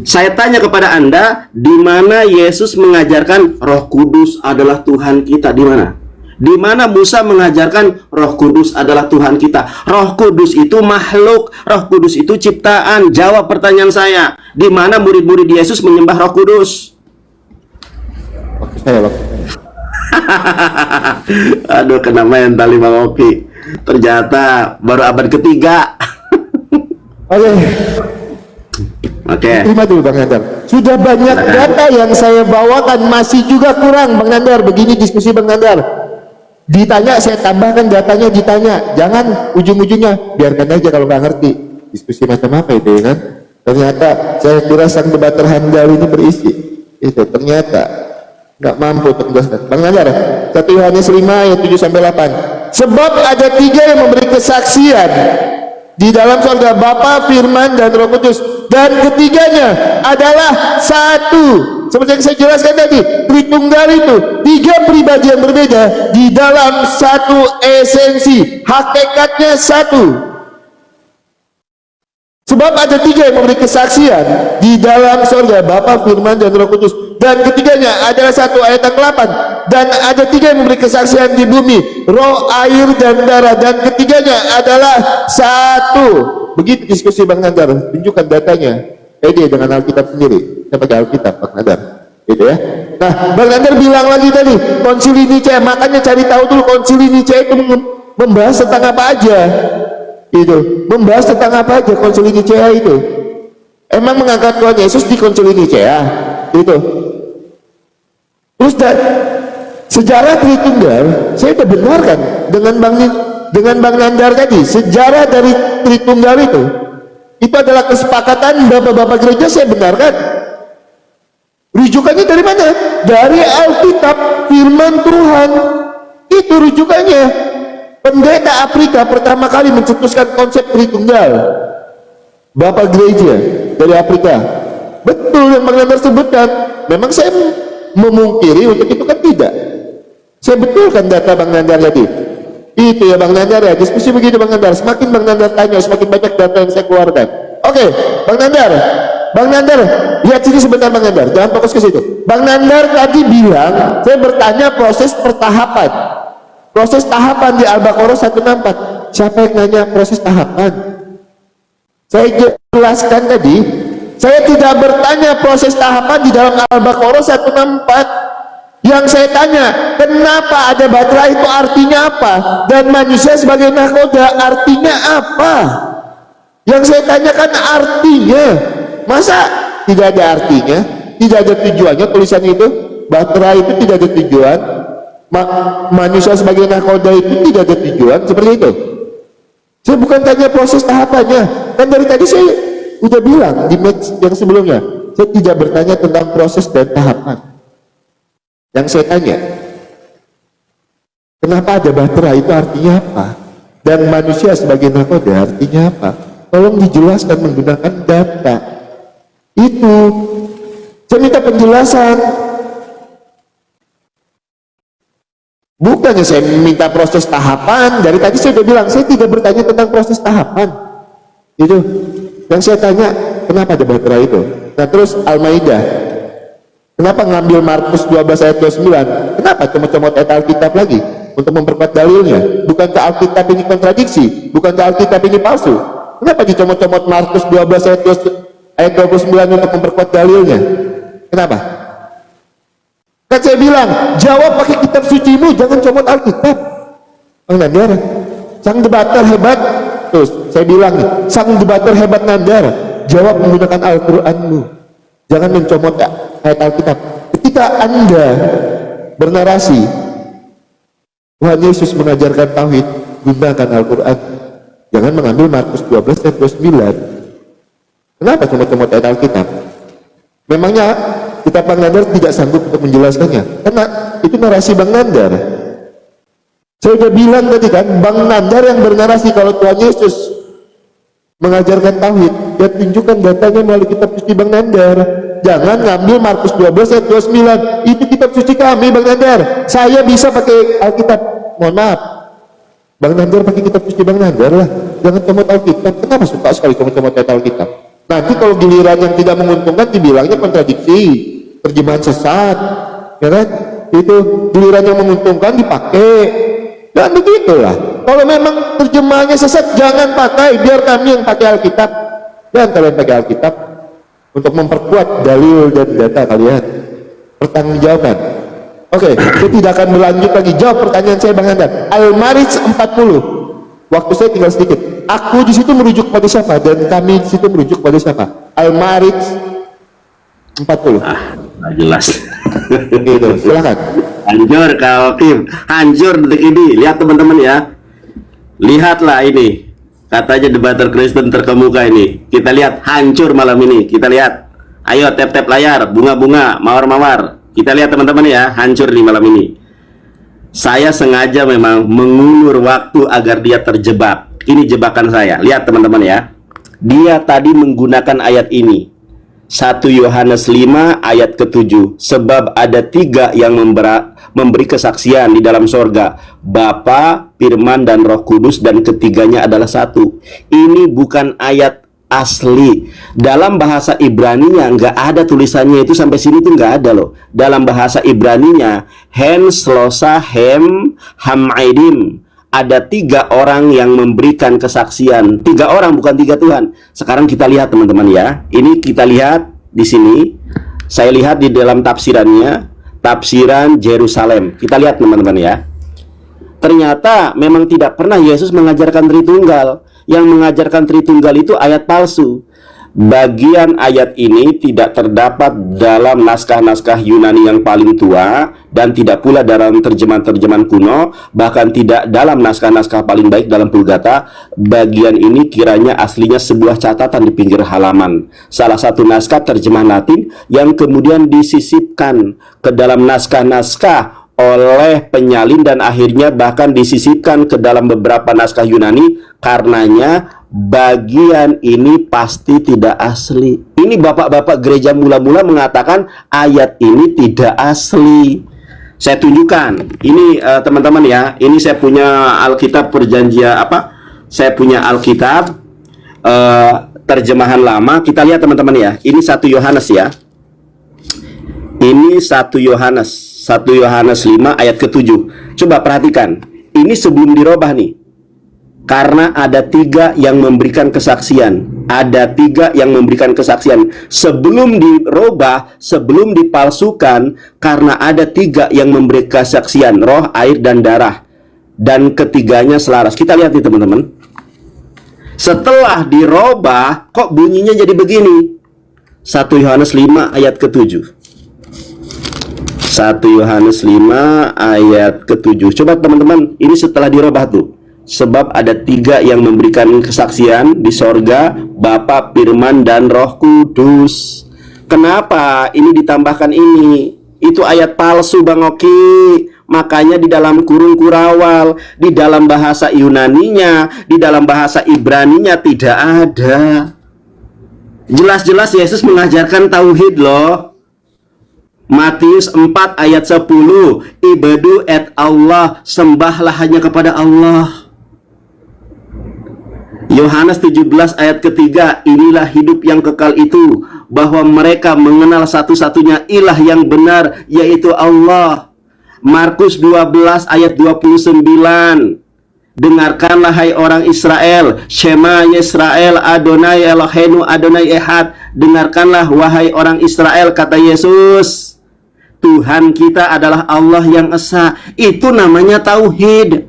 Saya tanya kepada Anda, di mana Yesus mengajarkan Roh Kudus adalah Tuhan kita? Di mana? Di mana Musa mengajarkan Roh Kudus adalah Tuhan kita? Roh Kudus itu makhluk, Roh Kudus itu ciptaan. Jawab pertanyaan saya. Di mana murid-murid Yesus menyembah Roh Kudus? Aduh, kena mental Bang Oki. Ternyata baru abad ketiga. Oke. Terima dulu Bang Nandar. Sudah banyak data yang saya bawakan, masih juga kurang Bang Nandar. Begini diskusi Bang Nandar. Ditanya, saya tambahkan datanya, ditanya. Jangan ujung-ujungnya, biarkan aja kalau nggak ngerti. Diskusi macam apa itu ya kan? Ternyata saya kira sang debater handal ini berisi. Itu ternyata nggak mampu untuk menjelaskan. Bang Nandar, 1 Yohanes 5 ayat 7-8. Sebab ada 3 yang memberi kesaksian di dalam surga, Bapa, Firman, dan Roh Kudus, dan ketiganya adalah satu. Seperti yang saya jelaskan tadi, Tritunggal itu 3 pribadi yang berbeda di dalam satu esensi, hakikatnya satu. Sebab ada 3 yang memberi kesaksian di dalam surga, Bapa, Firman, dan Roh Kudus, dan ketiganya adalah satu. Ayat yang ke-8, dan ada 3 yang memberi kesaksian di bumi, roh, air, dan darah, dan ketiganya adalah satu. Begitu diskusi Bang Nandar. Tunjukkan datanya. Pede dengan Alkitab sendiri. Saya pakai Alkitab Bang Nandar. Gitu ya. Nah, Bang Nandar bilang lagi tadi, Konsili Nicea. Makanya cari tahu dulu Konsili Nicea itu membahas tentang apa aja. Itu membahas tentang apa aja Konsili Nicea itu. Emang mengangkat Tuhan Yesus di Konsili Nicea itu. Terus sejarah Tritunggal saya sudah benarkan dengan Bang Nandar tadi. Sejarah dari Tritunggal itu adalah kesepakatan bapak-bapak gereja. Saya benarkan. Rujukannya dari mana? Dari Alkitab, Firman Tuhan. Itu rujukannya. Pendeta Afrika pertama kali mencetuskan konsep Tritunggal. Bapak gereja dari Afrika. Betul yang Bang Nandar sebutkan. Memang saya memungkiri untuk itu kan tidak. Saya betulkan data Bang Nandar tadi. Itu ya Bang Nandar ya. Diskusi begitu Bang Nandar. Semakin Bang Nandar tanya, semakin banyak data yang saya keluarkan. Oke, Bang Nandar. Bang Nandar, lihat sini sebentar Bang Nandar. Jangan fokus ke situ. Bang Nandar tadi bilang, saya bertanya proses pertahapan. Proses tahapan di Al-Baqarah 164. Siapa yang nanya proses tahapan? Saya jelaskan tadi, saya tidak bertanya proses tahapan di dalam Al-Baqarah 164. Yang saya tanya, kenapa ada batra itu artinya apa? Dan manusia sebagai nakoda artinya apa? Yang saya tanyakan artinya. Masa tidak ada artinya? Tidak ada tujuannya tulisan itu? Batra itu tidak ada tujuan? Manusia sebagai nakoda itu tidak ada tujuan? Seperti itu? Saya bukan tanya proses tahapannya. Kan dari tadi saya udah bilang di match yang sebelumnya, saya tidak bertanya tentang proses dan tahapan. Yang saya tanya, kenapa ada batra itu artinya apa? Dan manusia sebagai nakoda artinya apa? Tolong dijelaskan menggunakan data. Itu saya minta penjelasan. Bukannya saya minta proses tahapan. Dari tadi saya sudah bilang, saya tidak bertanya tentang proses tahapan. Itu Yang saya tanya, kenapa ada bahtera itu? Nah terus Al-Maidah, kenapa ngambil Markus 12 ayat 29? Kenapa comot-comot ayat Alkitab lagi untuk memperkuat dalilnya? Bukankah Alkitab ini kontradiksi? Bukankah Alkitab ini palsu? Kenapa dicomot-comot Markus 12 ayat 29 untuk memperkuat dalilnya? Kenapa? Kan saya bilang, jawab pakai kitab sucimu, jangan comot Alkitab. Bang Nandar, sang debater hebat. Terus saya bilang nih, sang debater hebat Nandar, jawab menggunakan Al-Qur'anmu. Jangan mencomot ayat Alkitab. Ketika Anda bernarasi Tuhan Yesus mengajarkan tauhid, gunakan Al-Qur'an. Jangan mengambil Markus 12 ayat 29. Kenapa comot-comot ayat Alkitab? Memangnya kitab Bang Nandar tidak sanggup untuk menjelaskannya? Karena itu narasi Bang Nandar. Saya sudah bilang tadi kan, Bang Nandar yang bernarasi kalau Tuhan Yesus mengajarkan tauhid, dia tunjukkan datanya melalui kitab suci Bang Nandar. Jangan ngambil Markus 12 ayat 29. Itu kitab suci kami Bang Nandar. Saya bisa pakai Alkitab. Mohon maaf, Bang Nandar pakai kitab suci Bang Nandar lah. Jangan comot Alkitab. Kenapa suka sekali comot-comot ayat Alkitab? Nanti kalau giliran yang tidak menguntungkan dibilangnya kontradiksi, terjemahan sesat, ya kan? Itu giliran yang menguntungkan dipakai. Dan begitulah. Kalau memang terjemahannya sesat, jangan pakai. Biar kami yang pakai Alkitab. Dan kalian pakai Alkitab untuk memperkuat dalil dan data kalian. Pertanggungjawaban. Oke, saya tidak akan berlanjut lagi. Jawab pertanyaan saya Bang Nandar. Al-Marij 40. Waktu saya tinggal sedikit. Aku di situ merujuk pada siapa dan kami di situ merujuk pada siapa? Al-Marij 40. Nggak jelas. Gitu, silakan. Hancur kau Kim, hancur detik ini. Lihat teman-teman ya. Lihatlah ini. Katanya debater Kristen terkemuka ini. Kita lihat hancur malam ini. Kita lihat. Ayo tap-tap layar, bunga-bunga, mawar-mawar. Kita lihat teman-teman ya, hancur di malam ini. Saya sengaja memang mengulur waktu agar dia terjebak. Ini jebakan saya. Lihat teman-teman ya. Dia tadi menggunakan ayat ini. 1 Yohanes 5 ayat ke-7. Sebab ada 3 yang memberi kesaksian di dalam sorga, Bapa, Firman, dan Roh Kudus, dan ketiganya adalah satu. Ini bukan ayat asli. Dalam bahasa Ibraninya nggak ada tulisannya itu, sampai sini tuh nggak ada loh. Dalam bahasa Ibraninya, Hen, Slosa, Hem, Hamaidim. Ada 3 orang yang memberikan kesaksian. 3 orang, bukan 3 Tuhan. Sekarang kita lihat teman-teman ya. Ini kita lihat di sini. Saya lihat di dalam tafsirannya, tafsiran Yerusalem. Kita lihat teman-teman ya. Ternyata memang tidak pernah Yesus mengajarkan Tritunggal. Yang mengajarkan Tritunggal itu ayat palsu. Bagian ayat ini tidak terdapat dalam naskah-naskah Yunani yang paling tua, dan tidak pula dalam terjemahan-terjemahan kuno, bahkan tidak dalam naskah-naskah paling baik dalam Vulgata. Bagian ini kiranya aslinya sebuah catatan di pinggir halaman, salah satu naskah terjemahan Latin yang kemudian disisipkan ke dalam naskah-naskah oleh penyalin, dan akhirnya bahkan disisipkan ke dalam beberapa naskah Yunani. Karenanya bagian ini pasti tidak asli. Ini bapak-bapak gereja mula-mula mengatakan ayat ini tidak asli. Saya tunjukkan. Ini teman-teman ya. Ini saya punya Alkitab perjanjian Saya punya Alkitab terjemahan lama. Kita lihat teman-teman ya. Ini 1 Yohanes ya. Ini 1 Yohanes 5 ayat ke-7. Coba perhatikan. Ini sebelum dirubah nih. Karena ada 3 yang memberikan kesaksian. Ada 3 yang memberikan kesaksian. Sebelum dirubah, sebelum dipalsukan, karena ada 3 yang memberi kesaksian, roh, air, dan darah. Dan ketiganya selaras. Kita lihat nih teman-teman. Setelah dirubah, kok bunyinya jadi begini? 1 Yohanes 5 ayat ke-7. 1 Yohanes 5 ayat ke-7. Coba teman-teman, ini setelah dirubah tuh. Sebab ada 3 yang memberikan kesaksian di sorga, Bapa, Firman, dan Roh Kudus. Kenapa ini ditambahkan ini? Itu ayat palsu Bang Oki. Makanya di dalam kurung kurawal, di dalam bahasa Yunaninya, di dalam bahasa Ibraninya tidak ada. Jelas-jelas Yesus mengajarkan tauhid loh. Matius 4 ayat 10. Ibadu et Allah, sembahlah hanya kepada Allah. Yohanes 17 ayat ketiga, inilah hidup yang kekal itu, bahwa mereka mengenal satu-satunya ilah yang benar, yaitu Allah. Markus 12 ayat 29, dengarkanlah hai orang Israel, Shema Yisrael Adonai Eloheinu Adonai Ehad. Dengarkanlah wahai orang Israel, kata Yesus, Tuhan kita adalah Allah yang esa. Itu namanya tauhid.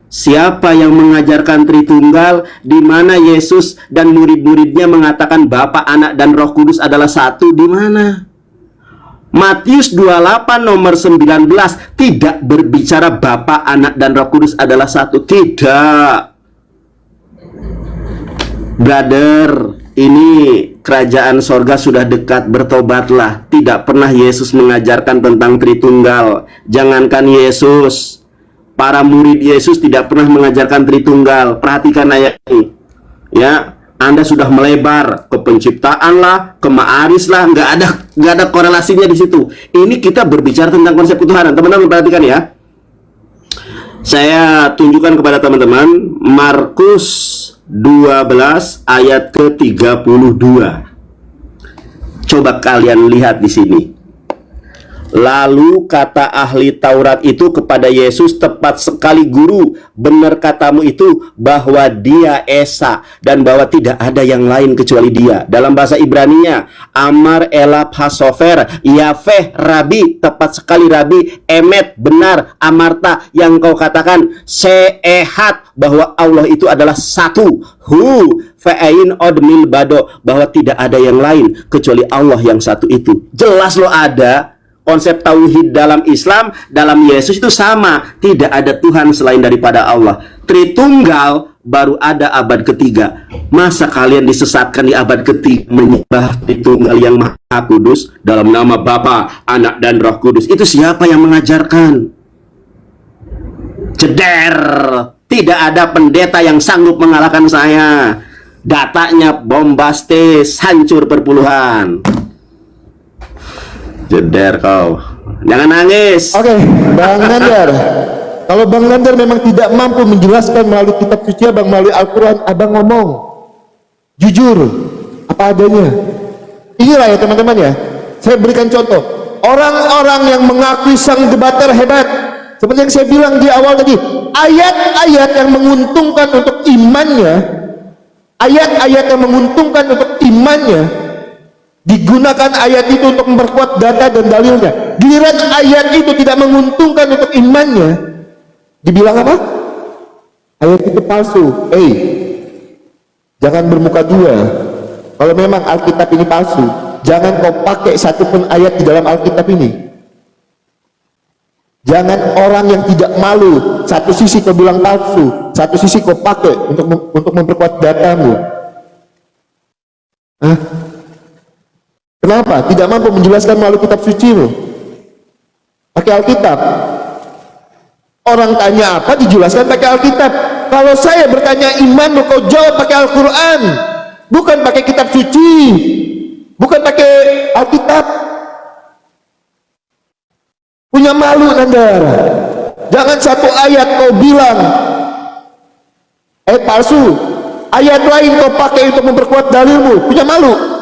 Siapa yang mengajarkan Tritunggal, di mana Yesus dan murid-muridnya mengatakan Bapa, Anak, dan Roh Kudus adalah satu? Di mana? Matius 28 nomor 19 tidak berbicara Bapa, Anak, dan Roh Kudus adalah satu. Tidak. Brother, ini kerajaan sorga sudah dekat, bertobatlah. Tidak pernah Yesus mengajarkan tentang Tritunggal. Jangankan Yesus, para murid Yesus tidak pernah mengajarkan Tritunggal. Perhatikan ayat ini. Ya, Anda sudah melebar ke penciptaan lah, ke Ma'aris lah, nggak ada korelasinya di situ. Ini kita berbicara tentang konsep ketuhanan. Teman-teman perhatikan ya. Saya tunjukkan kepada teman-teman Markus 12 ayat ke-32. Coba kalian lihat di sini. Lalu kata ahli Taurat itu kepada Yesus, tepat sekali guru, benar katamu itu bahwa dia Esa dan bahwa tidak ada yang lain kecuali dia. Dalam bahasa Ibraninya, Amar Elab Hasofer, Yafeh Rabi, tepat sekali Rabi, Emet, benar, Amarta, yang kau katakan, Seehat, bahwa Allah itu adalah satu, Hu, Fe'ain Od Milbado, bahwa tidak ada yang lain kecuali Allah yang satu itu. Jelas loh ada. Konsep tauhid dalam Islam, dalam Yesus itu sama. Tidak ada Tuhan selain daripada Allah. Tritunggal baru ada abad ketiga. Masa kalian disesatkan di abad ketiga menyembah Tritunggal yang Maha Kudus dalam nama Bapa, Anak, dan Roh Kudus? Itu siapa yang mengajarkan? Ceder. Tidak ada pendeta yang sanggup mengalahkan saya. Datanya bombastis, hancur perpuluhan. Jeder kau, jangan nangis. Oke, Bang Nandar. Kalau Bang Nandar memang tidak mampu menjelaskan melalui kitab suci Abang, melalui Al-Quran, Abang ngomong jujur apa adanya. Inilah ya teman-teman ya, saya berikan contoh. Orang-orang yang mengakui sang debater hebat, seperti yang saya bilang di awal tadi, ayat-ayat yang menguntungkan untuk imannya, ayat-ayat yang menguntungkan untuk imannya, digunakan ayat itu untuk memperkuat data dan dalilnya. Giliran ayat itu tidak menguntungkan untuk imannya, dibilang apa? Ayat itu palsu. Jangan bermuka dua. Kalau memang Alkitab ini palsu, jangan kau pakai satupun ayat di dalam Alkitab ini. Jangan orang yang tidak malu, satu sisi kau bilang palsu, satu sisi kau pakai untuk memperkuat datamu. Kenapa? Tidak mampu menjelaskan melalui kitab sucimu. Pakai Alkitab. Orang tanya apa, dijelaskan pakai Alkitab. Kalau saya bertanya iman, kau jawab pakai Al-Quran, bukan pakai kitab suci, bukan pakai Alkitab. Punya malu Nandar. Jangan satu ayat kau bilang palsu, ayat lain kau pakai untuk memperkuat dalilmu. Punya malu.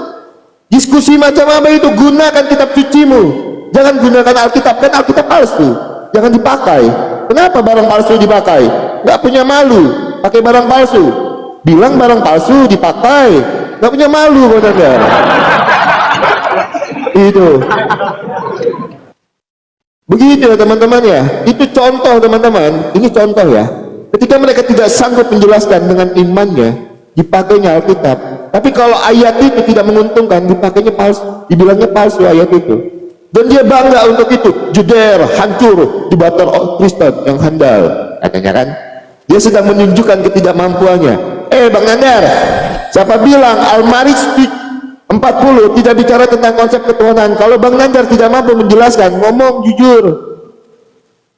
Diskusi macam apa itu? Gunakan kitab sucimu, jangan gunakan Alkitab. Kan Alkitab palsu, jangan dipakai. Kenapa barang palsu dipakai? Nggak punya malu pakai barang palsu. Bilang barang palsu dipakai, nggak punya malu benar. Itu begitu ya teman-teman ya. Itu contoh teman-teman, ini contoh ya. Ketika mereka tidak sanggup menjelaskan dengan imannya, dipakainya Alkitab. Tapi kalau ayat itu tidak menguntungkan, dipakainya palsu, dibilangnya palsu ayat itu. Dan dia bangga untuk itu. Jeder, hancur, debater Kristen yang handal, katanya kan. Dia sedang menunjukkan ketidakmampuannya. Bang Nandar, siapa bilang Al-Ma'arij 40 tidak bicara tentang konsep ketuhanan? Kalau Bang Nandar tidak mampu menjelaskan, ngomong jujur.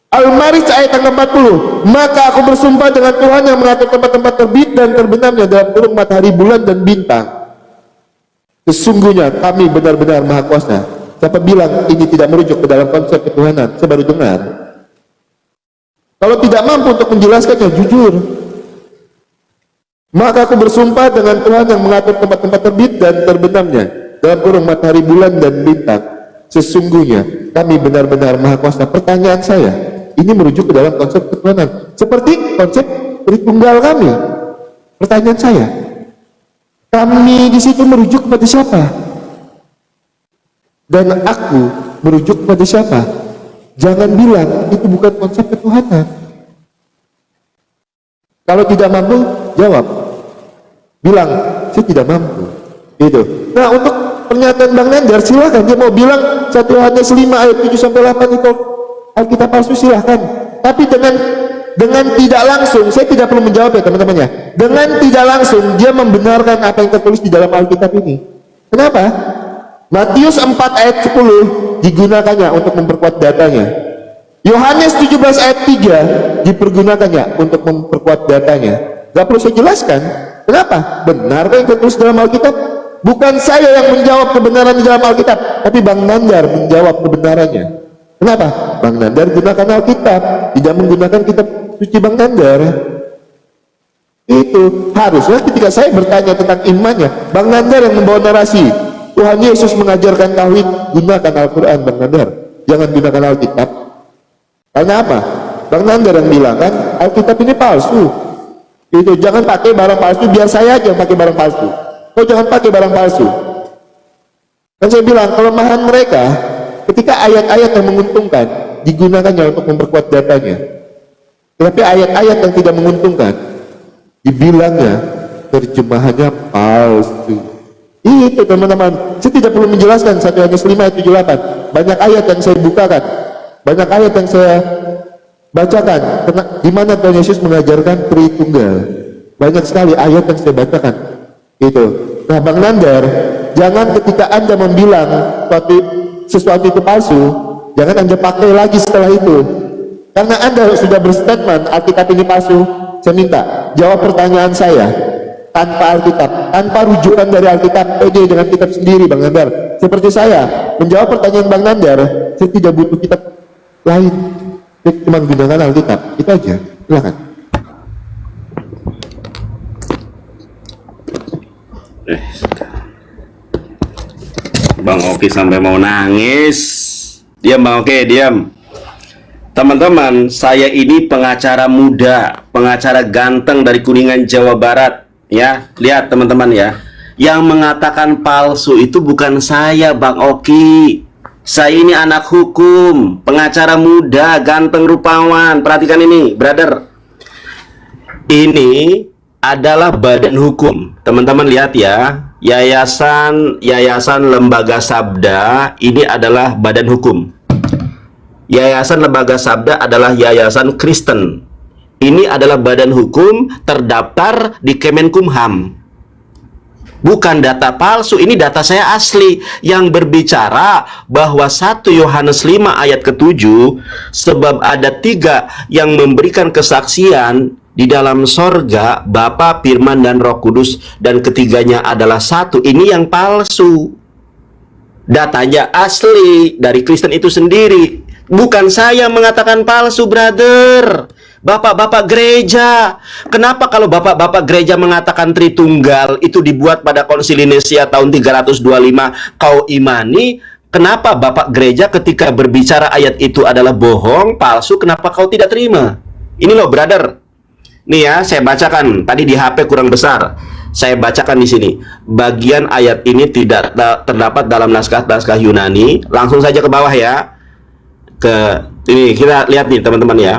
Al-Ma'arij ayat yang 40, maka aku bersumpah dengan Tuhan yang mengatur tempat-tempat terbit dan terbenamnya dalam kurung matahari, bulan, dan bintang, sesungguhnya kami benar-benar maha kuasa. Siapa bilang ini tidak merujuk ke dalam konsep ketuhanan? Saya baru dengar. Kalau tidak mampu untuk menjelaskannya, jujur. Maka aku bersumpah dengan Tuhan yang mengatur tempat-tempat terbit dan terbenamnya, dalam kurung matahari, bulan, dan bintang, sesungguhnya kami benar-benar maha kuasa. Pertanyaan saya, ini merujuk ke dalam konsep ketuhanan, seperti konsep Tritunggal kami. Pertanyaan saya, kami di situ merujuk kepada siapa? Dan aku merujuk kepada siapa? Jangan bilang itu bukan konsep ketuhanan. Kalau tidak mampu, jawab. Bilang, saya tidak mampu. Gitu. Nah, untuk pernyataan Bang Nandar, silahkan. Dia mau bilang 1 Yohanes 5 ayat 7 sampai 8 itu Alkitab palsu, silahkan. Tapi dengan tidak langsung, saya tidak perlu menjawab ya teman-teman ya. Dengan tidak langsung, dia membenarkan apa yang tertulis di dalam Alkitab ini. Kenapa? Matius 4 ayat 10 digunakannya untuk memperkuat datanya. Yohanes 17 ayat 3 dipergunakannya untuk memperkuat datanya. Gak perlu saya jelaskan. Kenapa? Benar yang tertulis dalam Alkitab? Bukan saya yang menjawab kebenaran di dalam Alkitab, tapi Bang Nandar menjawab kebenarannya. Kenapa? Bang Nandar gunakan Alkitab, tidak menggunakan kitab suci Bang Nandar. Itu harusnya ketika saya bertanya tentang imannya, Bang Nandar yang membawa narasi. Tuhan Yesus mengajarkan tauhid, gunakan Al-Quran Bang Nandar, jangan gunakan Alkitab. Karena apa? Bang Nandar yang bilang kan Alkitab ini palsu. Itu jangan pakai barang palsu, biar saya aja yang pakai barang palsu. Kau jangan pakai barang palsu. Dan saya bilang kelemahan mereka ketika ayat-ayat yang menguntungkan digunakannya untuk memperkuat datanya. Tetapi ayat-ayat yang tidak menguntungkan dibilangnya terjemahannya palsu. Itu teman-teman, saya tidak perlu menjelaskan 1 Yohanes 5 ayat 78. Banyak ayat yang saya bukakan, banyak ayat yang saya bacakan di mana Tuhan Yesus mengajarkan Tritunggal. Banyak sekali ayat yang saya bacakan. Itu. Nah, Bang Nandar, jangan ketika Anda membilang sesuatu itu palsu, jangan Anda pakai lagi setelah itu. Karena Anda sudah berstatement Alkitab ini palsu. Saya minta jawab pertanyaan saya tanpa Alkitab, tanpa rujukan dari Alkitab, pede dengan kitab sendiri Bang Nandar. Seperti saya menjawab pertanyaan Bang Nandar, saya tidak butuh kitab lain, saya cuma gunakan Alkitab. Itu aja. Silakan. Bang Oki sampai mau nangis. Diam Bang Oki, diam. Teman-teman, saya ini pengacara muda, pengacara ganteng dari Kuningan, Jawa Barat. Ya, lihat teman-teman ya. Yang mengatakan palsu itu bukan saya, Bang Oki. Saya ini anak hukum, pengacara muda, ganteng rupawan. Perhatikan ini, brother. Ini adalah badan hukum. Teman-teman lihat ya. Yayasan Lembaga Sabda ini adalah badan hukum. Yayasan Lembaga Sabda adalah yayasan Kristen. Ini adalah badan hukum terdaftar di Kemenkumham. Bukan data palsu, ini data saya asli yang berbicara bahwa 1 Yohanes 5 ayat ke-7, sebab ada 3 yang memberikan kesaksian di dalam sorga, Bapa, Firman, dan Roh Kudus, dan ketiganya adalah 1. Ini yang palsu. Datanya asli dari Kristen itu sendiri. Bukan saya mengatakan palsu, brother. Bapak-bapak gereja. Kenapa kalau bapak-bapak gereja mengatakan Tritunggal itu dibuat pada Konsili Nisia tahun 325 kau imani? Kenapa bapak gereja ketika berbicara ayat itu adalah bohong, palsu, kenapa kau tidak terima? Ini loh, brother. Nih ya, saya bacakan. Tadi di HP kurang besar. Saya bacakan di sini. Bagian ayat ini tidak terdapat dalam naskah-naskah Yunani. Langsung saja ke bawah ya. Ini kita lihat nih teman-teman ya.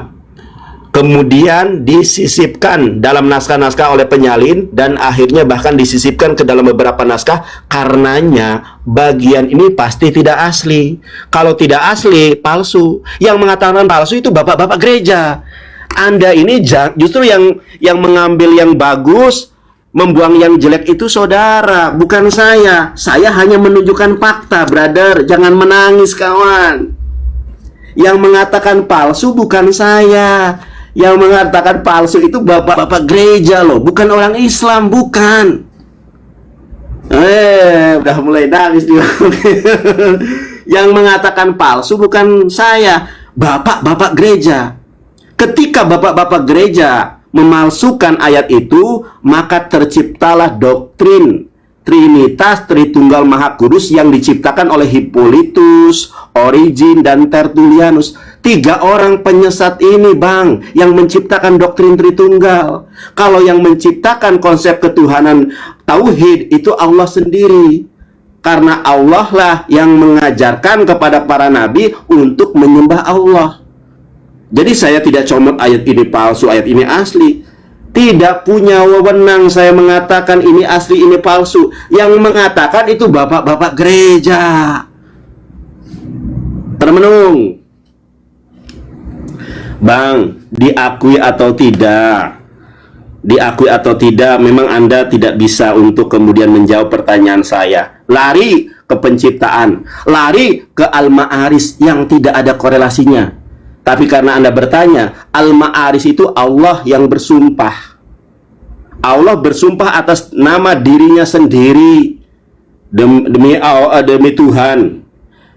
Kemudian disisipkan dalam naskah-naskah oleh penyalin dan akhirnya bahkan disisipkan ke dalam beberapa naskah. Karenanya bagian ini pasti tidak asli. Kalau tidak asli, palsu. Yang mengatakan palsu itu bapak-bapak gereja. Anda ini justru yang mengambil yang bagus, membuang yang jelek itu saudara, bukan saya. Saya hanya menunjukkan fakta, brother. Jangan menangis, kawan. Yang mengatakan palsu bukan saya. Yang mengatakan palsu itu bapak-bapak gereja loh, bukan orang Islam, bukan. Udah mulai nangis juga. Yang mengatakan palsu bukan saya, bapak-bapak gereja. Ketika bapak-bapak gereja memalsukan ayat itu, maka terciptalah doktrin Trinitas Tritunggal Maha Kudus yang diciptakan oleh Hippolytus, Origen, dan Tertullianus. 3 orang penyesat ini, Bang, yang menciptakan doktrin Tritunggal. Kalau yang menciptakan konsep ketuhanan tauhid itu Allah sendiri. Karena Allah lah yang mengajarkan kepada para nabi untuk menyembah Allah. Jadi saya tidak comot ayat ini palsu, ayat ini asli. Tidak punya wewenang saya mengatakan ini asli, ini palsu. Yang mengatakan itu bapak-bapak gereja. Termenung. Bang, diakui atau tidak? Diakui atau tidak, memang Anda tidak bisa untuk kemudian menjawab pertanyaan saya. Lari ke penciptaan, lari ke Al-Ma'aris yang tidak ada korelasinya. Tapi karena Anda bertanya, Al-Ma'aris itu Allah yang bersumpah. Allah bersumpah atas nama dirinya sendiri. Demi Tuhan,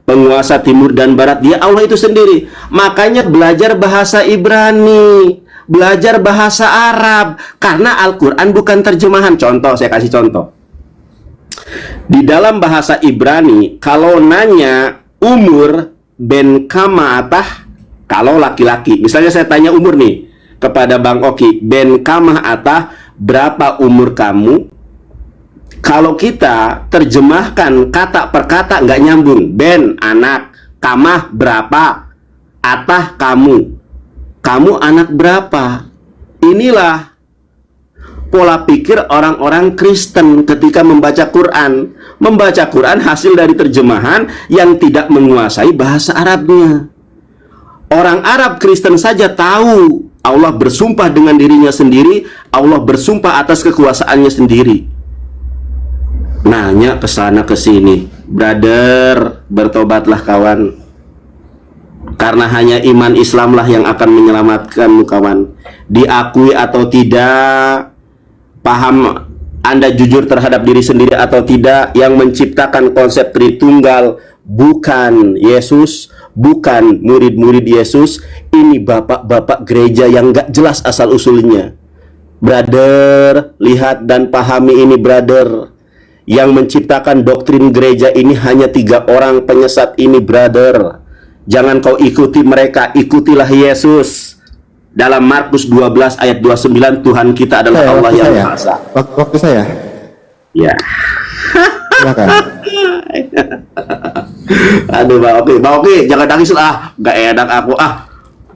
penguasa timur dan barat, dia Allah itu sendiri. Makanya belajar bahasa Ibrani, belajar bahasa Arab, karena Al-Quran bukan terjemahan. Contoh, saya kasih contoh. Di dalam bahasa Ibrani, kalau nanya umur ben kama-atah, kalau laki-laki, misalnya saya tanya umur nih kepada Bang Oki, ben kama-atah, berapa umur kamu? Kalau kita terjemahkan kata per kata nggak nyambung. Ben anak, kamah berapa, atah kamu, kamu anak berapa. Inilah pola pikir orang-orang Kristen ketika membaca Quran. Membaca Quran hasil dari terjemahan yang tidak menguasai bahasa Arabnya. Orang Arab Kristen saja tahu Allah bersumpah dengan dirinya sendiri, Allah bersumpah atas kekuasaannya sendiri. Nanya ke sana ke sini, brother, bertobatlah kawan. Karena hanya iman Islamlah yang akan menyelamatkanmu kawan. Diakui atau tidak, paham Anda jujur terhadap diri sendiri atau tidak, yang menciptakan konsep Tritunggal bukan Yesus, bukan murid-murid Yesus. Ini bapak-bapak gereja yang gak jelas asal-usulnya. Brother, lihat dan pahami ini, brother. Yang menciptakan doktrin gereja ini hanya 3 orang penyesat ini, brother. Jangan kau ikuti mereka, ikutilah Yesus. Dalam Markus 12 ayat 29, Tuhan kita adalah Allah yang Maha Esa. Waktu saya. Ya. Silakan. Aduh, Bang Oki, jangan nangis lah. Gak enak aku.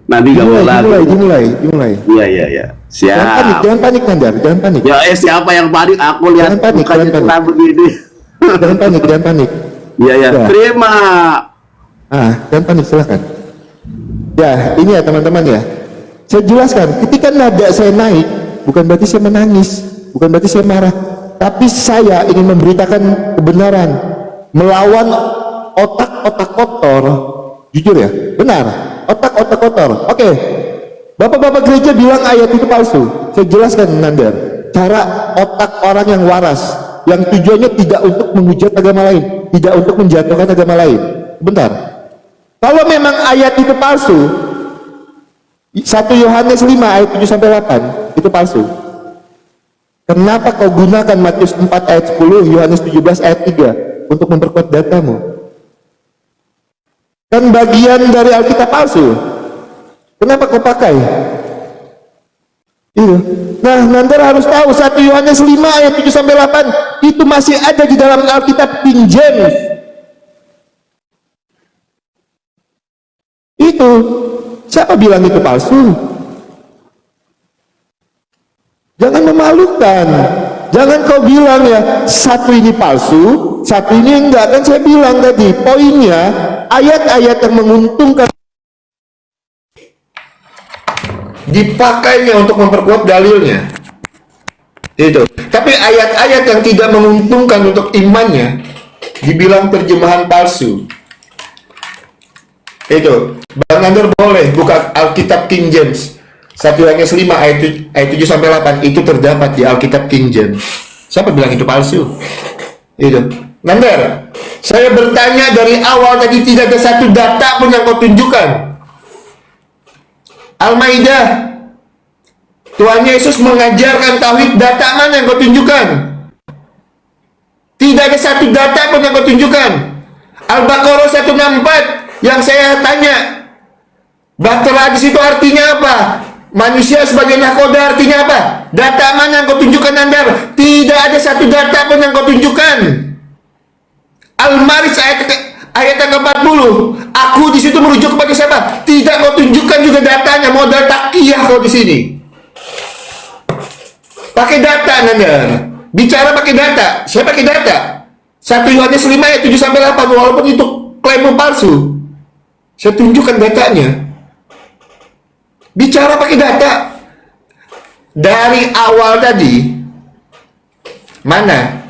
Nanti gak mau lagi. Dimulai. Iya. Siap. Jangan panik, Nandar. Jangan panik. Ya, siapa yang panik? Aku lihat mukanya tenang begini. Jangan panik. Iya. Ya. Terima. Jangan panik, silakan. Ya, ini ya teman-teman ya. Saya jelaskan, ketika nada saya naik, bukan berarti saya menangis, bukan berarti saya marah, tapi saya ingin memberitakan kebenaran, melawan otak-otak kotor. Jujur ya, benar, otak-otak kotor. Oke, bapak-bapak gereja bilang ayat itu palsu. Saya jelaskan, Nandar, cara otak orang yang waras, yang tujuannya tidak untuk menghujat agama lain, tidak untuk menjatuhkan agama lain. Bentar, kalau memang ayat itu palsu, 1 Yohanes 5 ayat 7-8 itu palsu. Kenapa kau gunakan Matius 4 ayat 10, Yohanes 17 ayat 3 untuk memperkuat datamu? Kan bagian dari Alkitab palsu. Kenapa kau pakai? Itu. Nah, Nandar harus tahu 1 Yohanes 5 ayat 7-8 itu masih ada di dalam Alkitab King James. Itu. Siapa bilang itu palsu? Jangan memalukan. Jangan kau bilang ya, satu ini palsu, satu ini enggak. Kan saya bilang tadi, poinnya ayat-ayat yang menguntungkan dipakainya untuk memperkuat dalilnya. Itu. Tapi ayat-ayat yang tidak menguntungkan untuk imannya dibilang terjemahan palsu. Itu. Bang Nandar boleh buka Alkitab King James 1 Yohanes 5 ayat 7-8 itu terdapat di Alkitab King James. Siapa bilang itu palsu? Itu. Nandar, saya bertanya dari awal tadi, tidak ada satu data pun yang kau tunjukkan. Al-Maidah Tuhan Yesus mengajarkan tauhid, data mana yang kau tunjukkan? Tidak ada satu data pun yang kau tunjukkan. Al-Baqarah 164 yang saya tanya, Bahtera di situ artinya apa? Manusia sebagai nakoda artinya apa? Data mana yang kau tunjukkan Anda? Tidak ada satu data pun yang kau tunjukkan. Al-Maris ayat yang ke-40, aku di situ merujuk kepada siapa? Tidak kau tunjukkan juga datanya, modal takiyah kau di sini. Pakai data Anda. Bicara pakai data. Saya pakai data. 1 Yohanes 5 ayat 7 sampai 8, walaupun itu klaim palsu. Saya tunjukkan datanya. Bicara pakai data. Dari awal tadi, mana?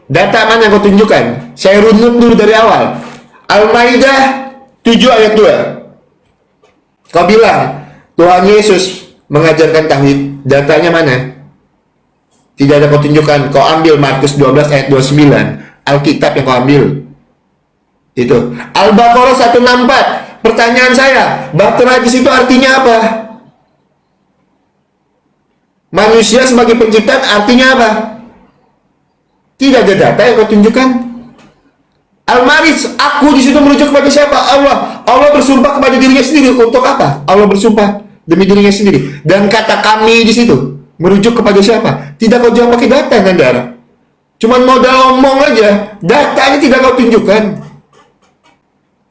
Data mana yang kau tunjukkan? Saya runut dulu dari awal. Al-Maidah 7 ayat 2. Kau bilang Tuhan Yesus mengajarkan tauhid. Datanya mana? Tidak ada kau tunjukkan. Kau ambil Markus 12 ayat 29. Alkitab yang kau ambil. Itu. Al-Baqarah 164. Pertanyaan saya, Bahtera di situ artinya apa? Manusia sebagai penciptaan artinya apa? Tidak ada data yang kau tunjukkan. Al-Maris, aku di situ merujuk kepada siapa? Allah. Allah bersumpah kepada dirinya sendiri. Untuk apa? Allah bersumpah demi dirinya sendiri. Dan kata kami di situ merujuk kepada siapa? Tidak kau jawab pakai data, Nandara. Cuman modal ngomong aja. Datanya tidak kau tunjukkan.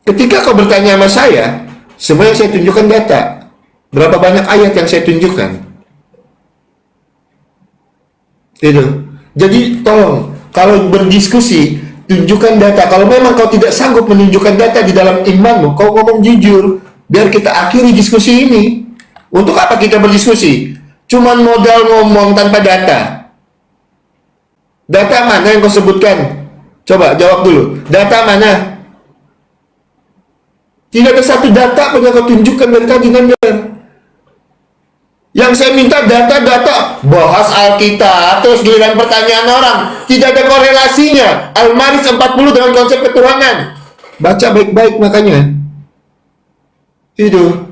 Ketika kau bertanya sama saya, semua yang saya tunjukkan data. Berapa banyak ayat yang saya tunjukkan? Itu. Jadi tolong, kalau berdiskusi, tunjukkan data. Kalau memang kau tidak sanggup menunjukkan data di dalam imanmu, kau ngomong jujur. Biar kita akhiri diskusi ini. Untuk apa kita berdiskusi? Cuman modal ngomong tanpa data. Data mana yang kau sebutkan? Coba jawab dulu. Data mana? Tidak ada satu data pun yang kau tunjukkan dari tadi, Nandar. Yang saya minta data-data. Bahas Alkitab, terus giliran pertanyaan orang. Tidak ada korelasinya. Al-Maris 40 dengan konsep ketuhanan. Baca baik-baik makanya. Itu.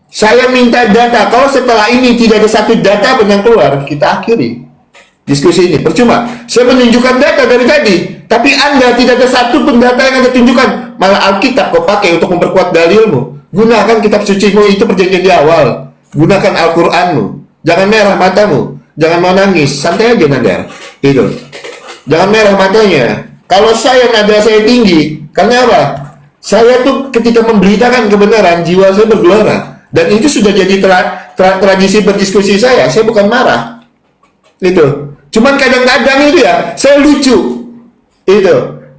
Saya minta data. Kalau setelah ini tidak ada satu data pun yang keluar, kita akhiri diskusi ini. Percuma. Saya menunjukkan data dari tadi, tapi Anda tidak ada satu pun data yang Anda tunjukkan. Malah Alkitab kau pakai untuk memperkuat dalilmu. Gunakan kitab sucimu, itu perjanjian di awal. Gunakan Al-Qur'anmu. Jangan merah matamu. Jangan mau nangis. Santai aja Nanda. Itu. Jangan merah matanya. Kalau saya nada saya tinggi, karena apa? Saya tuh ketika memberitakan kebenaran, jiwa saya bergelora. Dan itu sudah jadi tradisi berdiskusi saya. Saya bukan marah. Itu. Cuman kadang-kadang itu ya, saya lucu. Itu.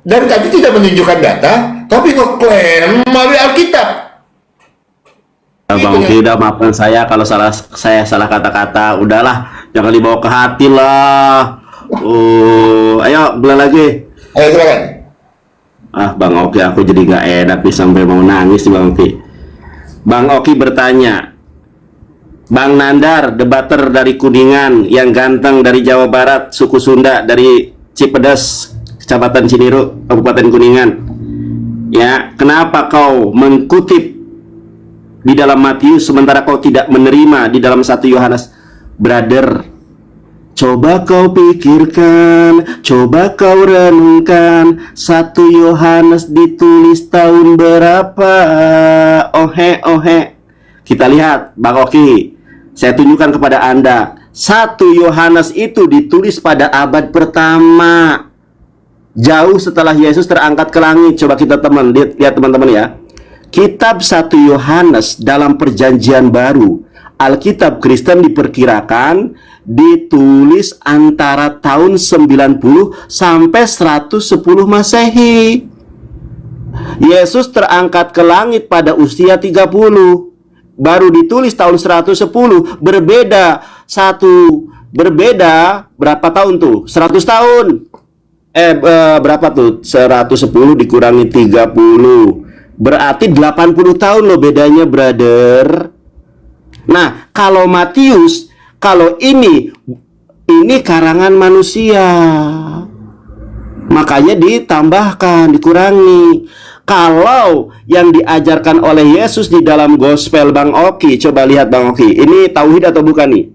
Dan tadi tidak menunjukkan data, tapi kok klaim melalui Alkitab. Bang Oki, udah maafkan saya kalau saya salah kata-kata. Udahlah, jangan dibawa ke hati lah. Ayo, bilang lagi. Ayo, silakan. Bang Oki, aku jadi gak enak nih, sampai mau nangis nih Bang Oki. Bang Oki bertanya, Bang Nandar, debater dari Kuningan, yang ganteng dari Jawa Barat, suku Sunda, dari Cipedes, Kecamatan Ciniru, Kabupaten Kuningan. Ya, kenapa kau mengkutip di dalam Matius sementara kau tidak menerima di dalam 1 Yohanes? Brother, coba kau pikirkan, coba kau renungkan, 1 Yohanes ditulis tahun berapa? Kita lihat, Bang Oki, saya tunjukkan kepada Anda, 1 Yohanes itu ditulis pada abad pertama, jauh setelah Yesus terangkat ke langit. Coba kita lihat teman-teman ya. Kitab 1 Yohanes dalam perjanjian baru, Alkitab Kristen diperkirakan ditulis antara tahun 90 sampai 110 Masehi. Yesus terangkat ke langit pada usia 30. Baru ditulis tahun 110. Berbeda berapa tahun tuh? 100 tahun. Berapa tuh? 110 dikurangi 30. Berarti 80 tahun loh bedanya, brother. Nah, kalau Matius, kalau ini karangan manusia, makanya ditambahkan, dikurangi. Kalau yang diajarkan oleh Yesus di dalam gospel Bang Oki, coba lihat Bang Oki, ini tauhid atau bukan nih?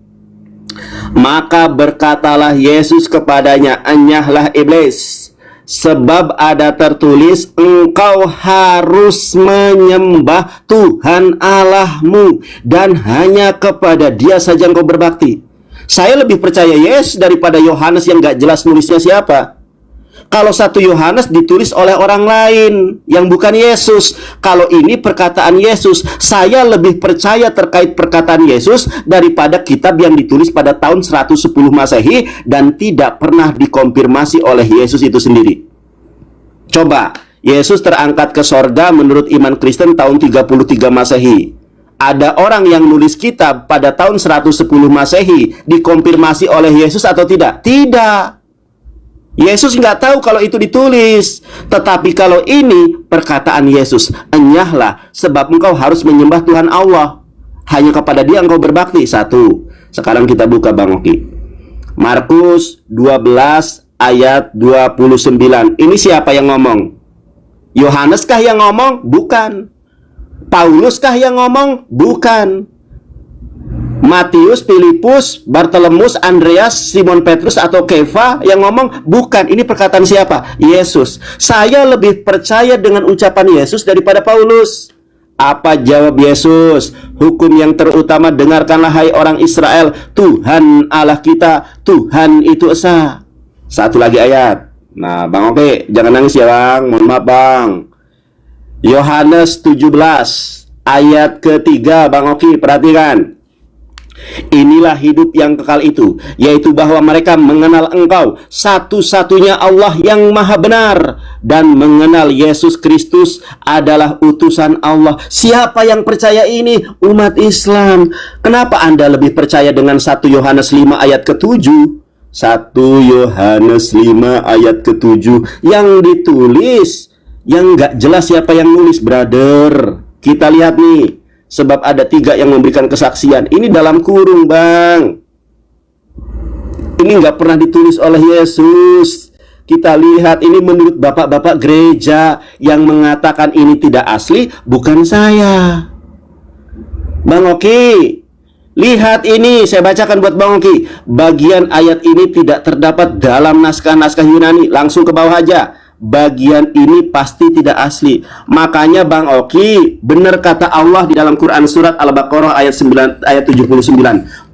Maka berkatalah Yesus kepadanya, enyahlah iblis, sebab ada tertulis, engkau harus menyembah Tuhan Allahmu, dan hanya kepada Dia saja engkau berbakti. Saya lebih percaya Yesus daripada Yohanes yang gak jelas nulisnya siapa. Kalau 1 Yohanes ditulis oleh orang lain yang bukan Yesus. Kalau ini perkataan Yesus, saya lebih percaya terkait perkataan Yesus daripada kitab yang ditulis pada tahun 110 Masehi dan tidak pernah dikonfirmasi oleh Yesus itu sendiri. Coba, Yesus terangkat ke sorga menurut iman Kristen tahun 33 Masehi. Ada orang yang nulis kitab pada tahun 110 Masehi, dikonfirmasi oleh Yesus atau tidak? Tidak. Yesus nggak tahu kalau itu ditulis. Tetapi kalau ini perkataan Yesus, enyahlah, sebab engkau harus menyembah Tuhan Allah, hanya kepada Dia engkau berbakti. 1. Sekarang kita buka Bang Oki, Markus 12 ayat 29. Ini siapa yang ngomong? Yohanes kah yang ngomong? Bukan. Paulus kah yang ngomong? Bukan. Matius, Filipus, Bartolomeus, Andreas, Simon Petrus atau Kefa yang ngomong? Bukan. Ini perkataan siapa? Yesus. Saya lebih percaya dengan ucapan Yesus daripada Paulus. Apa jawab Yesus? Hukum yang terutama dengarkanlah hai orang Israel, Tuhan Allah kita, Tuhan itu esa. Satu lagi ayat. Nah Bang Oke, jangan nangis ya Bang, mohon maaf Bang. Yohanes 17 ayat ketiga Bang Oki, perhatikan. Inilah hidup yang kekal itu, yaitu bahwa mereka mengenal engkau satu-satunya Allah yang maha benar, dan mengenal Yesus Kristus adalah utusan Allah. Siapa yang percaya ini? Umat Islam. Kenapa Anda lebih percaya dengan 1 Yohanes 5 ayat ke-7? 1 Yohanes 5 ayat ke-7 yang ditulis, yang gak jelas siapa yang nulis, brother. Kita lihat nih, sebab ada 3 yang memberikan kesaksian. Ini dalam kurung Bang. Ini nggak pernah ditulis oleh Yesus. Kita lihat ini menurut bapak-bapak gereja yang mengatakan ini tidak asli, bukan saya. Bang Oki, lihat ini, saya bacakan buat Bang Oki. Bagian ayat ini tidak terdapat dalam naskah-naskah Yunani. Langsung ke bawah aja. Bagian ini pasti tidak asli. Makanya Bang Oki, benar kata Allah di dalam Quran surat Al-Baqarah ayat 79.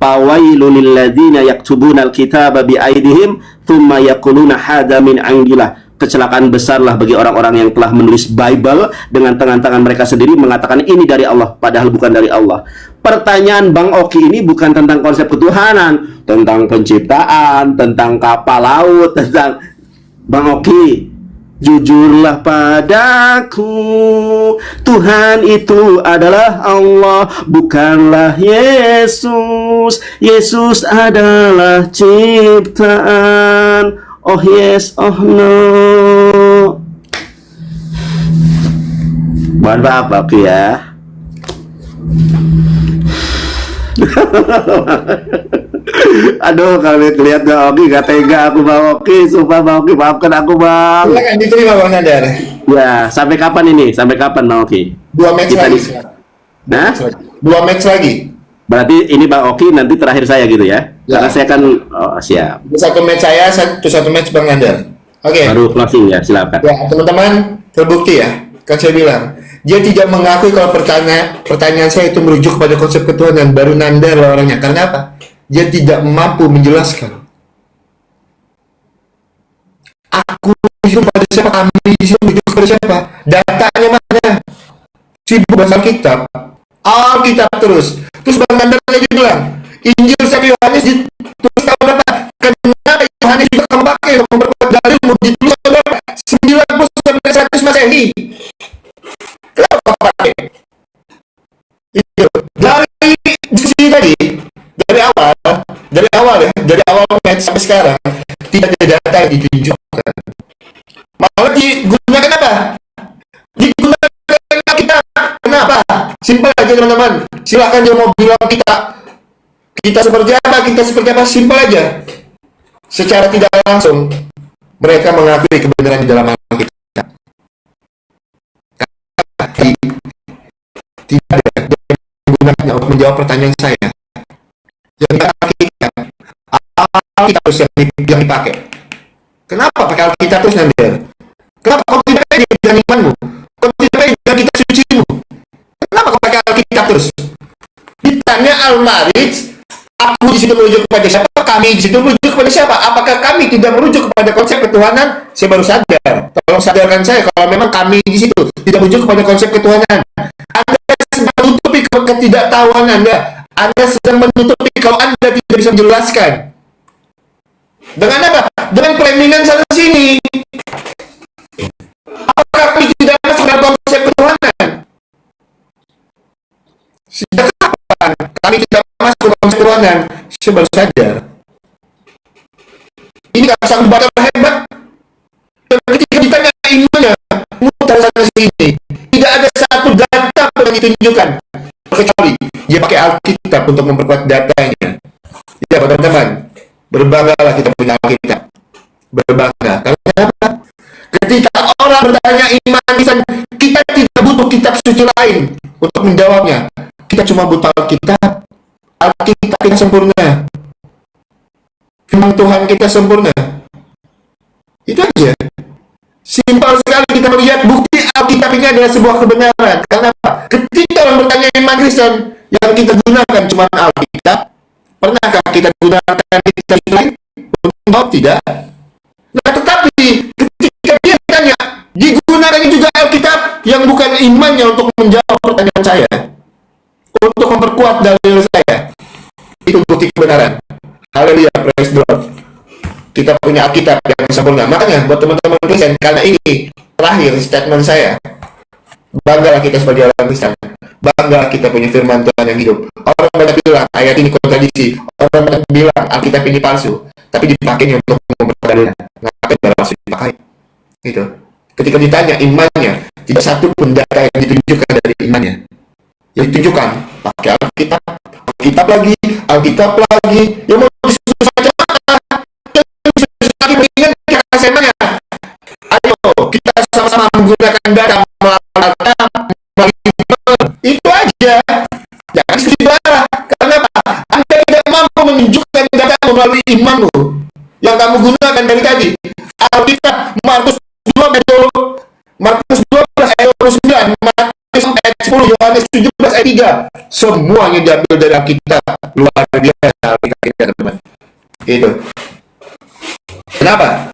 Fawailul lilladzina yaktubuna al-kitaba biaidihim thumma yaquluna hadza min indillah. Kecelakaan besarlah bagi orang-orang yang telah menulis Bible dengan tangan-tangan mereka sendiri, mengatakan ini dari Allah, padahal bukan dari Allah. Pertanyaan Bang Oki ini bukan tentang konsep ketuhanan, tentang penciptaan, tentang kapal laut, tentang Bang Oki. Jujurlah padaku, Tuhan itu adalah Allah, bukanlah Yesus. Yesus adalah ciptaan. Oh yes, oh no. Mohon maaf Oki ya. Aduh, kalau lihat Bang Oki gak tega aku Bang Oki, sumpah Bang Oki, maafkan aku Bang. Silakan diterima Bang Nandar. Ya, sampai kapan ini? Sampai kapan Bang Oki? 2 match Kita lagi. Nah? 2 match lagi. Berarti ini Bang Oki nanti terakhir saya gitu ya? Ya. Karena saya kan, oh siap. 1 match saya, 1 match Bang Nandar. Oke. Baru closing ya, silakan. Ya, teman-teman, terbukti ya. Kan saya bilang, dia tidak mengakui kalau pertanyaan saya itu merujuk kepada konsep ketuhanan. Baru Nandar lah orangnya. Karena apa? Dia tidak mampu menjelaskan. Aku itu pada siapa, kami di sini merujuk kepada siapa? Datanya mana? Sibuk baca Alkitab. Alkitab terus. Terus Bang Nandar lagi bilang, Injil Saint Yohanes ditulis tahun berapa? Kenapa Yohanes juga kamu pakai? Memperkuat dalil mau ditulis tahun berapa? 90 sampai 100 Masehi. Kenapa pakai? Itu dari sini tadi, dari awal match sampai sekarang tidak ada data yang ditunjukkan. Malah digunakan apa? Digunakan kita. Kenapa? Simpel aja teman-teman. Silakan dia mau bilang kita seperti apa, simpel aja. Secara tidak langsung mereka mengakui kebenaran di dalam Alkitab. Tapi tidak ada yang menggunakannya untuk menjawab pertanyaan saya. Yang Alkitab, Alkitab terus yang dipakai. Kenapa pakai Alkitab terus nanti? Kenapa kau tidak pakai dengan imanmu? Kau tidak pakai dengan kitab sucimu? Kenapa kau pakai Alkitab terus? Ditanya Al-Marij, aku di situ merujuk kepada siapa? Kami di situ merujuk kepada siapa? Apakah kami tidak merujuk kepada konsep ketuhanan? Saya baru sadar. Tolong sadarkan saya kalau memang kami di situ tidak merujuk kepada konsep ketuhanan. Anda sedang menutupi ketidaktahuan Anda. Anda sedang menutupi kalau Anda tidak bisa menjelaskan. Dengan apa? Dengan claimingan sana sini. Apakah kami tidak masuk dalam konsep ketuhanan? Sejak kapan kami tidak masuk dalam konsep ketuhanan? Saya baru sadar. Ini kan sang bakar hebat. Dan ketika ditanya imannya, mutar sana sini. Tidak ada satu data yang ditunjukkan. Kecuali dia pakai Alkitab untuk memperkuat datanya. Ya teman-teman, berbanggalah kita punya Alkitab. Berbangga. Karena apa? Ketika orang bertanya iman kita tidak butuh kitab suci lain untuk menjawabnya. Kita cuma butuh Alkitab. Alkitab kita sempurna. Firman Tuhan kita sempurna. Itu aja. Simpel sekali kita melihat bukti Alkitab ini adalah sebuah kebenaran. Karena apa? Ketika orang bertanya iman Kristen, yang kita gunakan cuma Alkitab. Pernahkah kita gunakan kitab lain? Untuk tidak. Nah, tetapi ketika dia tanya, digunakan juga Alkitab yang bukan imannya untuk menjawab pertanyaan saya, untuk memperkuat dalil saya. Itu bukti kebenaran. Haleluya, praise the Lord. Kita punya Alkitab yang sempurna. Makanya buat teman-teman Kristen, karena ini terakhir statement saya, banggalah kita sebagai orang Kristen. Bangga kita punya firman Tuhan yang hidup. Orang banyak bilang ayat ini kontradiksi. Orang banyak bilang Alkitab ini palsu. Tapi dipakainya untuk memperdalam. Ngapain palsu dipakai? Gitu. Ketika ditanya imannya, tidak satu pun data yang ditunjukkan dari imannya. Yang ditunjukkan pakai Alkitab, Alkitab lagi. Yang mau disuruh baca lagi mengingat kesemannya. Ayo kita sama-sama menggunakan data itu aja. Jangan sedih marah. Karena apa? Anda tidak mampu menunjukkan data melalui imanmu yang kamu gunakan dari tadi. Alkitab Markus 12 ayat 29, Markus ayat 10, Yohanes 17 ayat 3. Semuanya diambil dari Alkitab. Luar biasa Alkitab, teman-teman. Itu. Kenapa?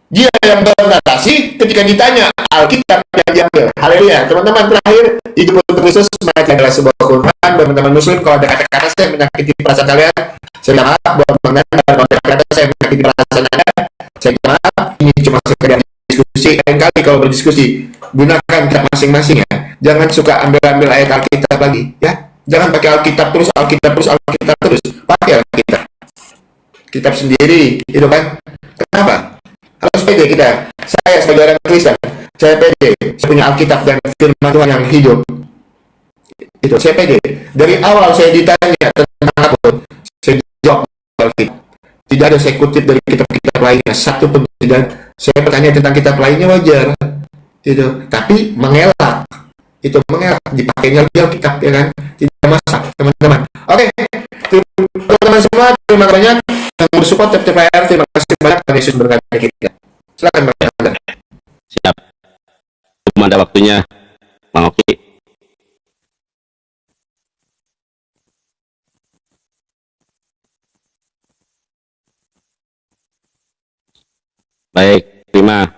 Dia yang bernarasi ketika ditanya Alkitab yang diambil. Haleluya. Teman-teman, terakhir, hidup untuk Kristus mereka adalah sebuah Quran. Teman-teman muslim, kalau ada kata-kata saya menyakiti perasaan kalian, saya minta maaf. Buat teman-teman, kalau ada kata-kata saya menyakiti perasaan Anda, saya minta maaf. Ini cuma sekedar diskusi. Lain kali kalau berdiskusi, gunakan kitab masing-masing ya. Jangan suka ambil-ambil ayat Alkitab lagi, ya. Jangan pakai Alkitab terus. Pakai Alkitab. Kitab sendiri, itu kan. Kenapa? Harus pede kita. Saya sebagai orang Kristen, saya pede. Saya punya Alkitab dan firman Tuhan yang hidup. Itu saya pede. Dari awal saya ditanya tentang apa, saya jawab Alkitab. Tidak ada saya kutip dari kitab-kitab lainnya. Satu pun tidak. Saya bertanya tentang kitab lainnya wajar. Itu. Tapi mengelak. Itu mengelak. Dipakainya lagi Alkitab, ya kan? Tidak masalah, teman-teman. Oke. Teman-teman semua, terima kasih banyak yang bersupport TPR. Terima kasih banyak. Tuhan Yesus berkati kita. Silakan Bang Anda. Siap. Belum ada waktunya, Bang Oki. Baik, terima.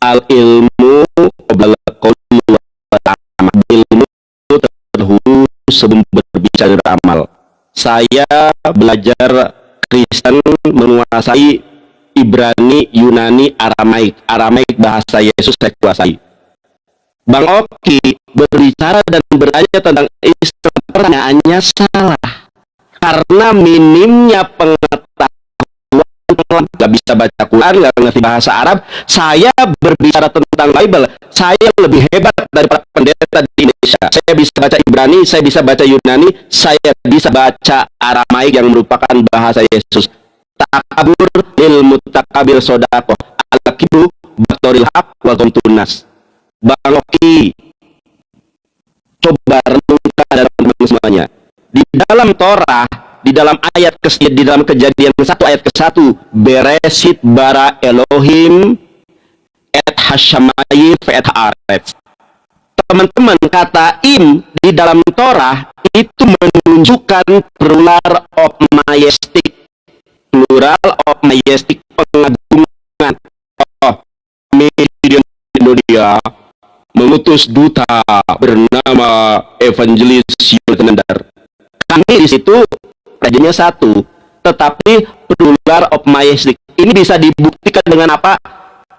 Al ilmu qabla qauli wa amal. Ilmu terdahulu sebelum berbicara amal. Saya belajar Kristen menguasai Ibrani, Yunani, Aramaik bahasa Yesus saya kuasai. Bang Oki berbicara dan bertanya tentang Islam, pertanyaannya salah. Karena minimnya pengetahuan, nggak bisa baca Quran, nggak ngerti bahasa Arab. Saya berbicara tentang Bible, saya lebih hebat daripada pendeta di Indonesia. Saya bisa baca Ibrani, saya bisa baca Yunani, saya bisa baca Aramaik yang merupakan bahasa Yesus. Takabur ilmu takabir sodako, al-kibru batoril haq wa ghamtunas. Bang Oki, coba renungkan dalam teman semuanya. Di dalam Torah, di dalam di dalam Kejadian 1 ayat ke-1, Beresit bara Elohim et hashamayim et haaretz. Teman-teman, kata im di dalam Torah itu menunjukkan plural of majestic, pengagungan. Oh, media Indonesia mengutus duta bernama Evangelis Yultenandar. Kami di situ rajanya satu, tetapi plural of majestic. Ini bisa dibuktikan dengan apa?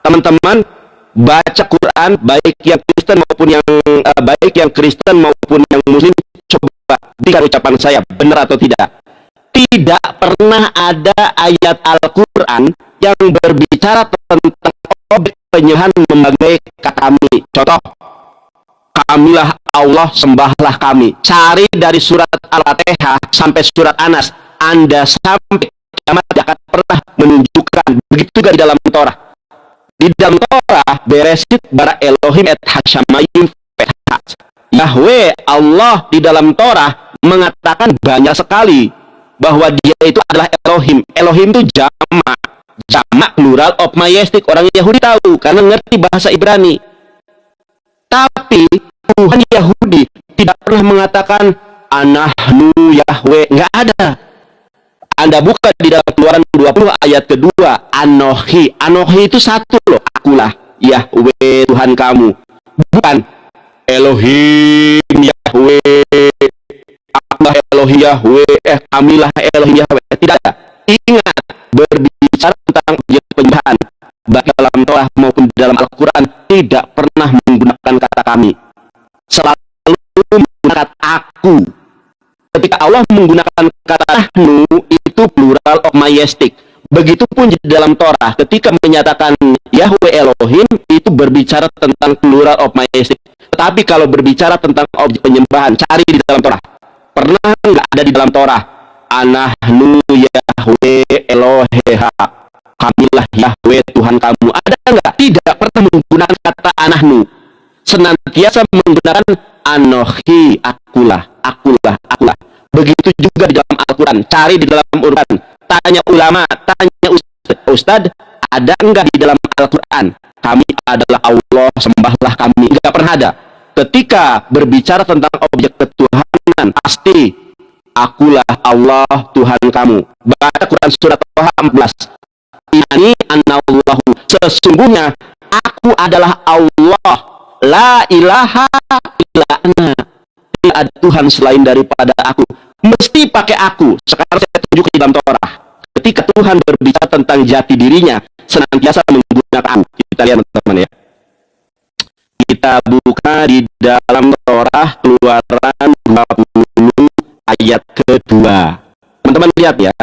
Teman-teman baca Quran, baik yang Kristen maupun yang Muslim, coba dengar ucapan saya, benar atau tidak? Tidak pernah ada ayat Al-Quran yang berbicara tentang objek penyembahan membanggai kami. Contoh, kamilah Allah, sembahlah kami. Cari dari surat Al-Fatihah sampai surat Anas, Anda sampai kiamat akan pernah menunjukkan. Begitu juga di dalam Torah. Di dalam Torah, Beresit bara Elohim et hashamayim et haaretz. Yahweh Allah di dalam Torah mengatakan banyak sekali bahwa dia itu adalah Elohim. Elohim itu jamak plural of majestic. Orang Yahudi tahu karena ngerti bahasa Ibrani. Tapi Tuhan Yahudi tidak pernah mengatakan anahnu Yahweh, nggak ada. Anda buka di dalam Keluaran 20 ayat kedua, Anohi. Anohi itu satu loh, akulah Yahweh Tuhan kamu. Bukan Elohim Yahweh, akulah Elohim Yahweh, kamilah Elohim Yahweh. Tidak ada. Ingat, berbicara tentang objek penyembahan, baik dalam Torah maupun di dalam Al-Quran, tidak pernah menggunakan kata kami. Selalu menggunakan aku. Ketika Allah menggunakan kata nahnu, itu plural of majestic. Begitupun di dalam Torah, ketika menyatakan Yahweh Elohim, itu berbicara tentang plural of majestic. Tetapi kalau berbicara tentang objek penyembahan, cari di dalam Torah. Pernah nggak ada di dalam Torah? Anahnu Yahweh Eloheha, kamilah Yahweh Tuhan kamu. Ada nggak? Tidak pernah menggunakan kata anahnu. Senantiasa menggunakan anohi, akulah. Begitu juga di dalam Al-Quran. Cari di dalam urutan. Tanya ulama, tanya ustad, ada enggak di dalam Al-Quran? Kami adalah Allah, sembahlah kami. Enggak pernah ada. Ketika berbicara tentang objek ketuhanan, pasti akulah Allah Tuhan kamu. Baca Quran surat Toha 14. Ini anallahu, sesungguhnya aku adalah Allah. La ilaha illa ana. Tidak ada Tuhan selain daripada aku. Mesti pakai aku. Sekarang saya tunjuk di dalam Torah. Ketika Tuhan berbicara tentang jati dirinya, senantiasa menggunakan. Kita lihat teman-teman ya. Kita buka di dalam Torah Keluaran 20 ayat kedua. Teman-teman lihat ya.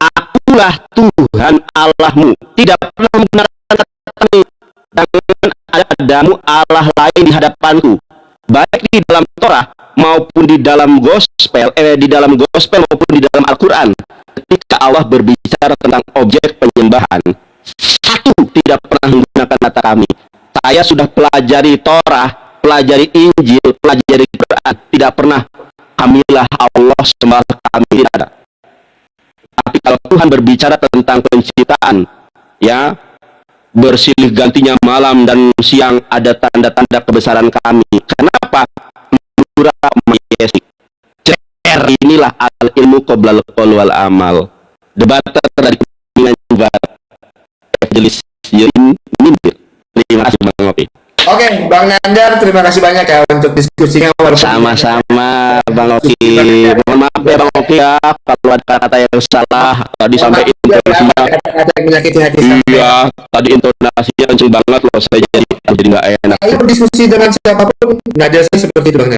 Akulah Tuhan Allahmu. Tidak pernah menggunakan kata ini. Jangan ada padamu Allah lain di hadapanku. Baik di dalam Torah maupun di dalam gospel maupun di dalam Al-Quran, ketika Allah berbicara tentang objek penyembahan, satu, tidak pernah menggunakan kata kami. Saya sudah pelajari Torah, pelajari Injil, pelajari Quran, tidak pernah kamilah Allah, sembahlah kami, tidak ada. Tapi kalau Tuhan berbicara tentang penciptaan, ya, bersilih gantinya malam dan siang, ada tanda-tanda kebesaran kami. Kenapa? Plural majestic. Inilah al ilmu qoblal qaul wal amal. Debat dari kepentingan juga Evangelis Yultenandar. Terima kasih Bang Oki. Oke, Bang Nandar, terima kasih banyak ya untuk diskusinya. Sama-sama Bang Oki. Mohon maaf ya Bang Oki ya kalau ada kata yang salah tadi sampai intonasinya. Ada yang menyakiti hati. Iya, tadi intonasinya kenceng banget loh, saya jadi nggak enak. Ayo berdiskusi dengan siapapun, nggak jelas seperti itu Bang.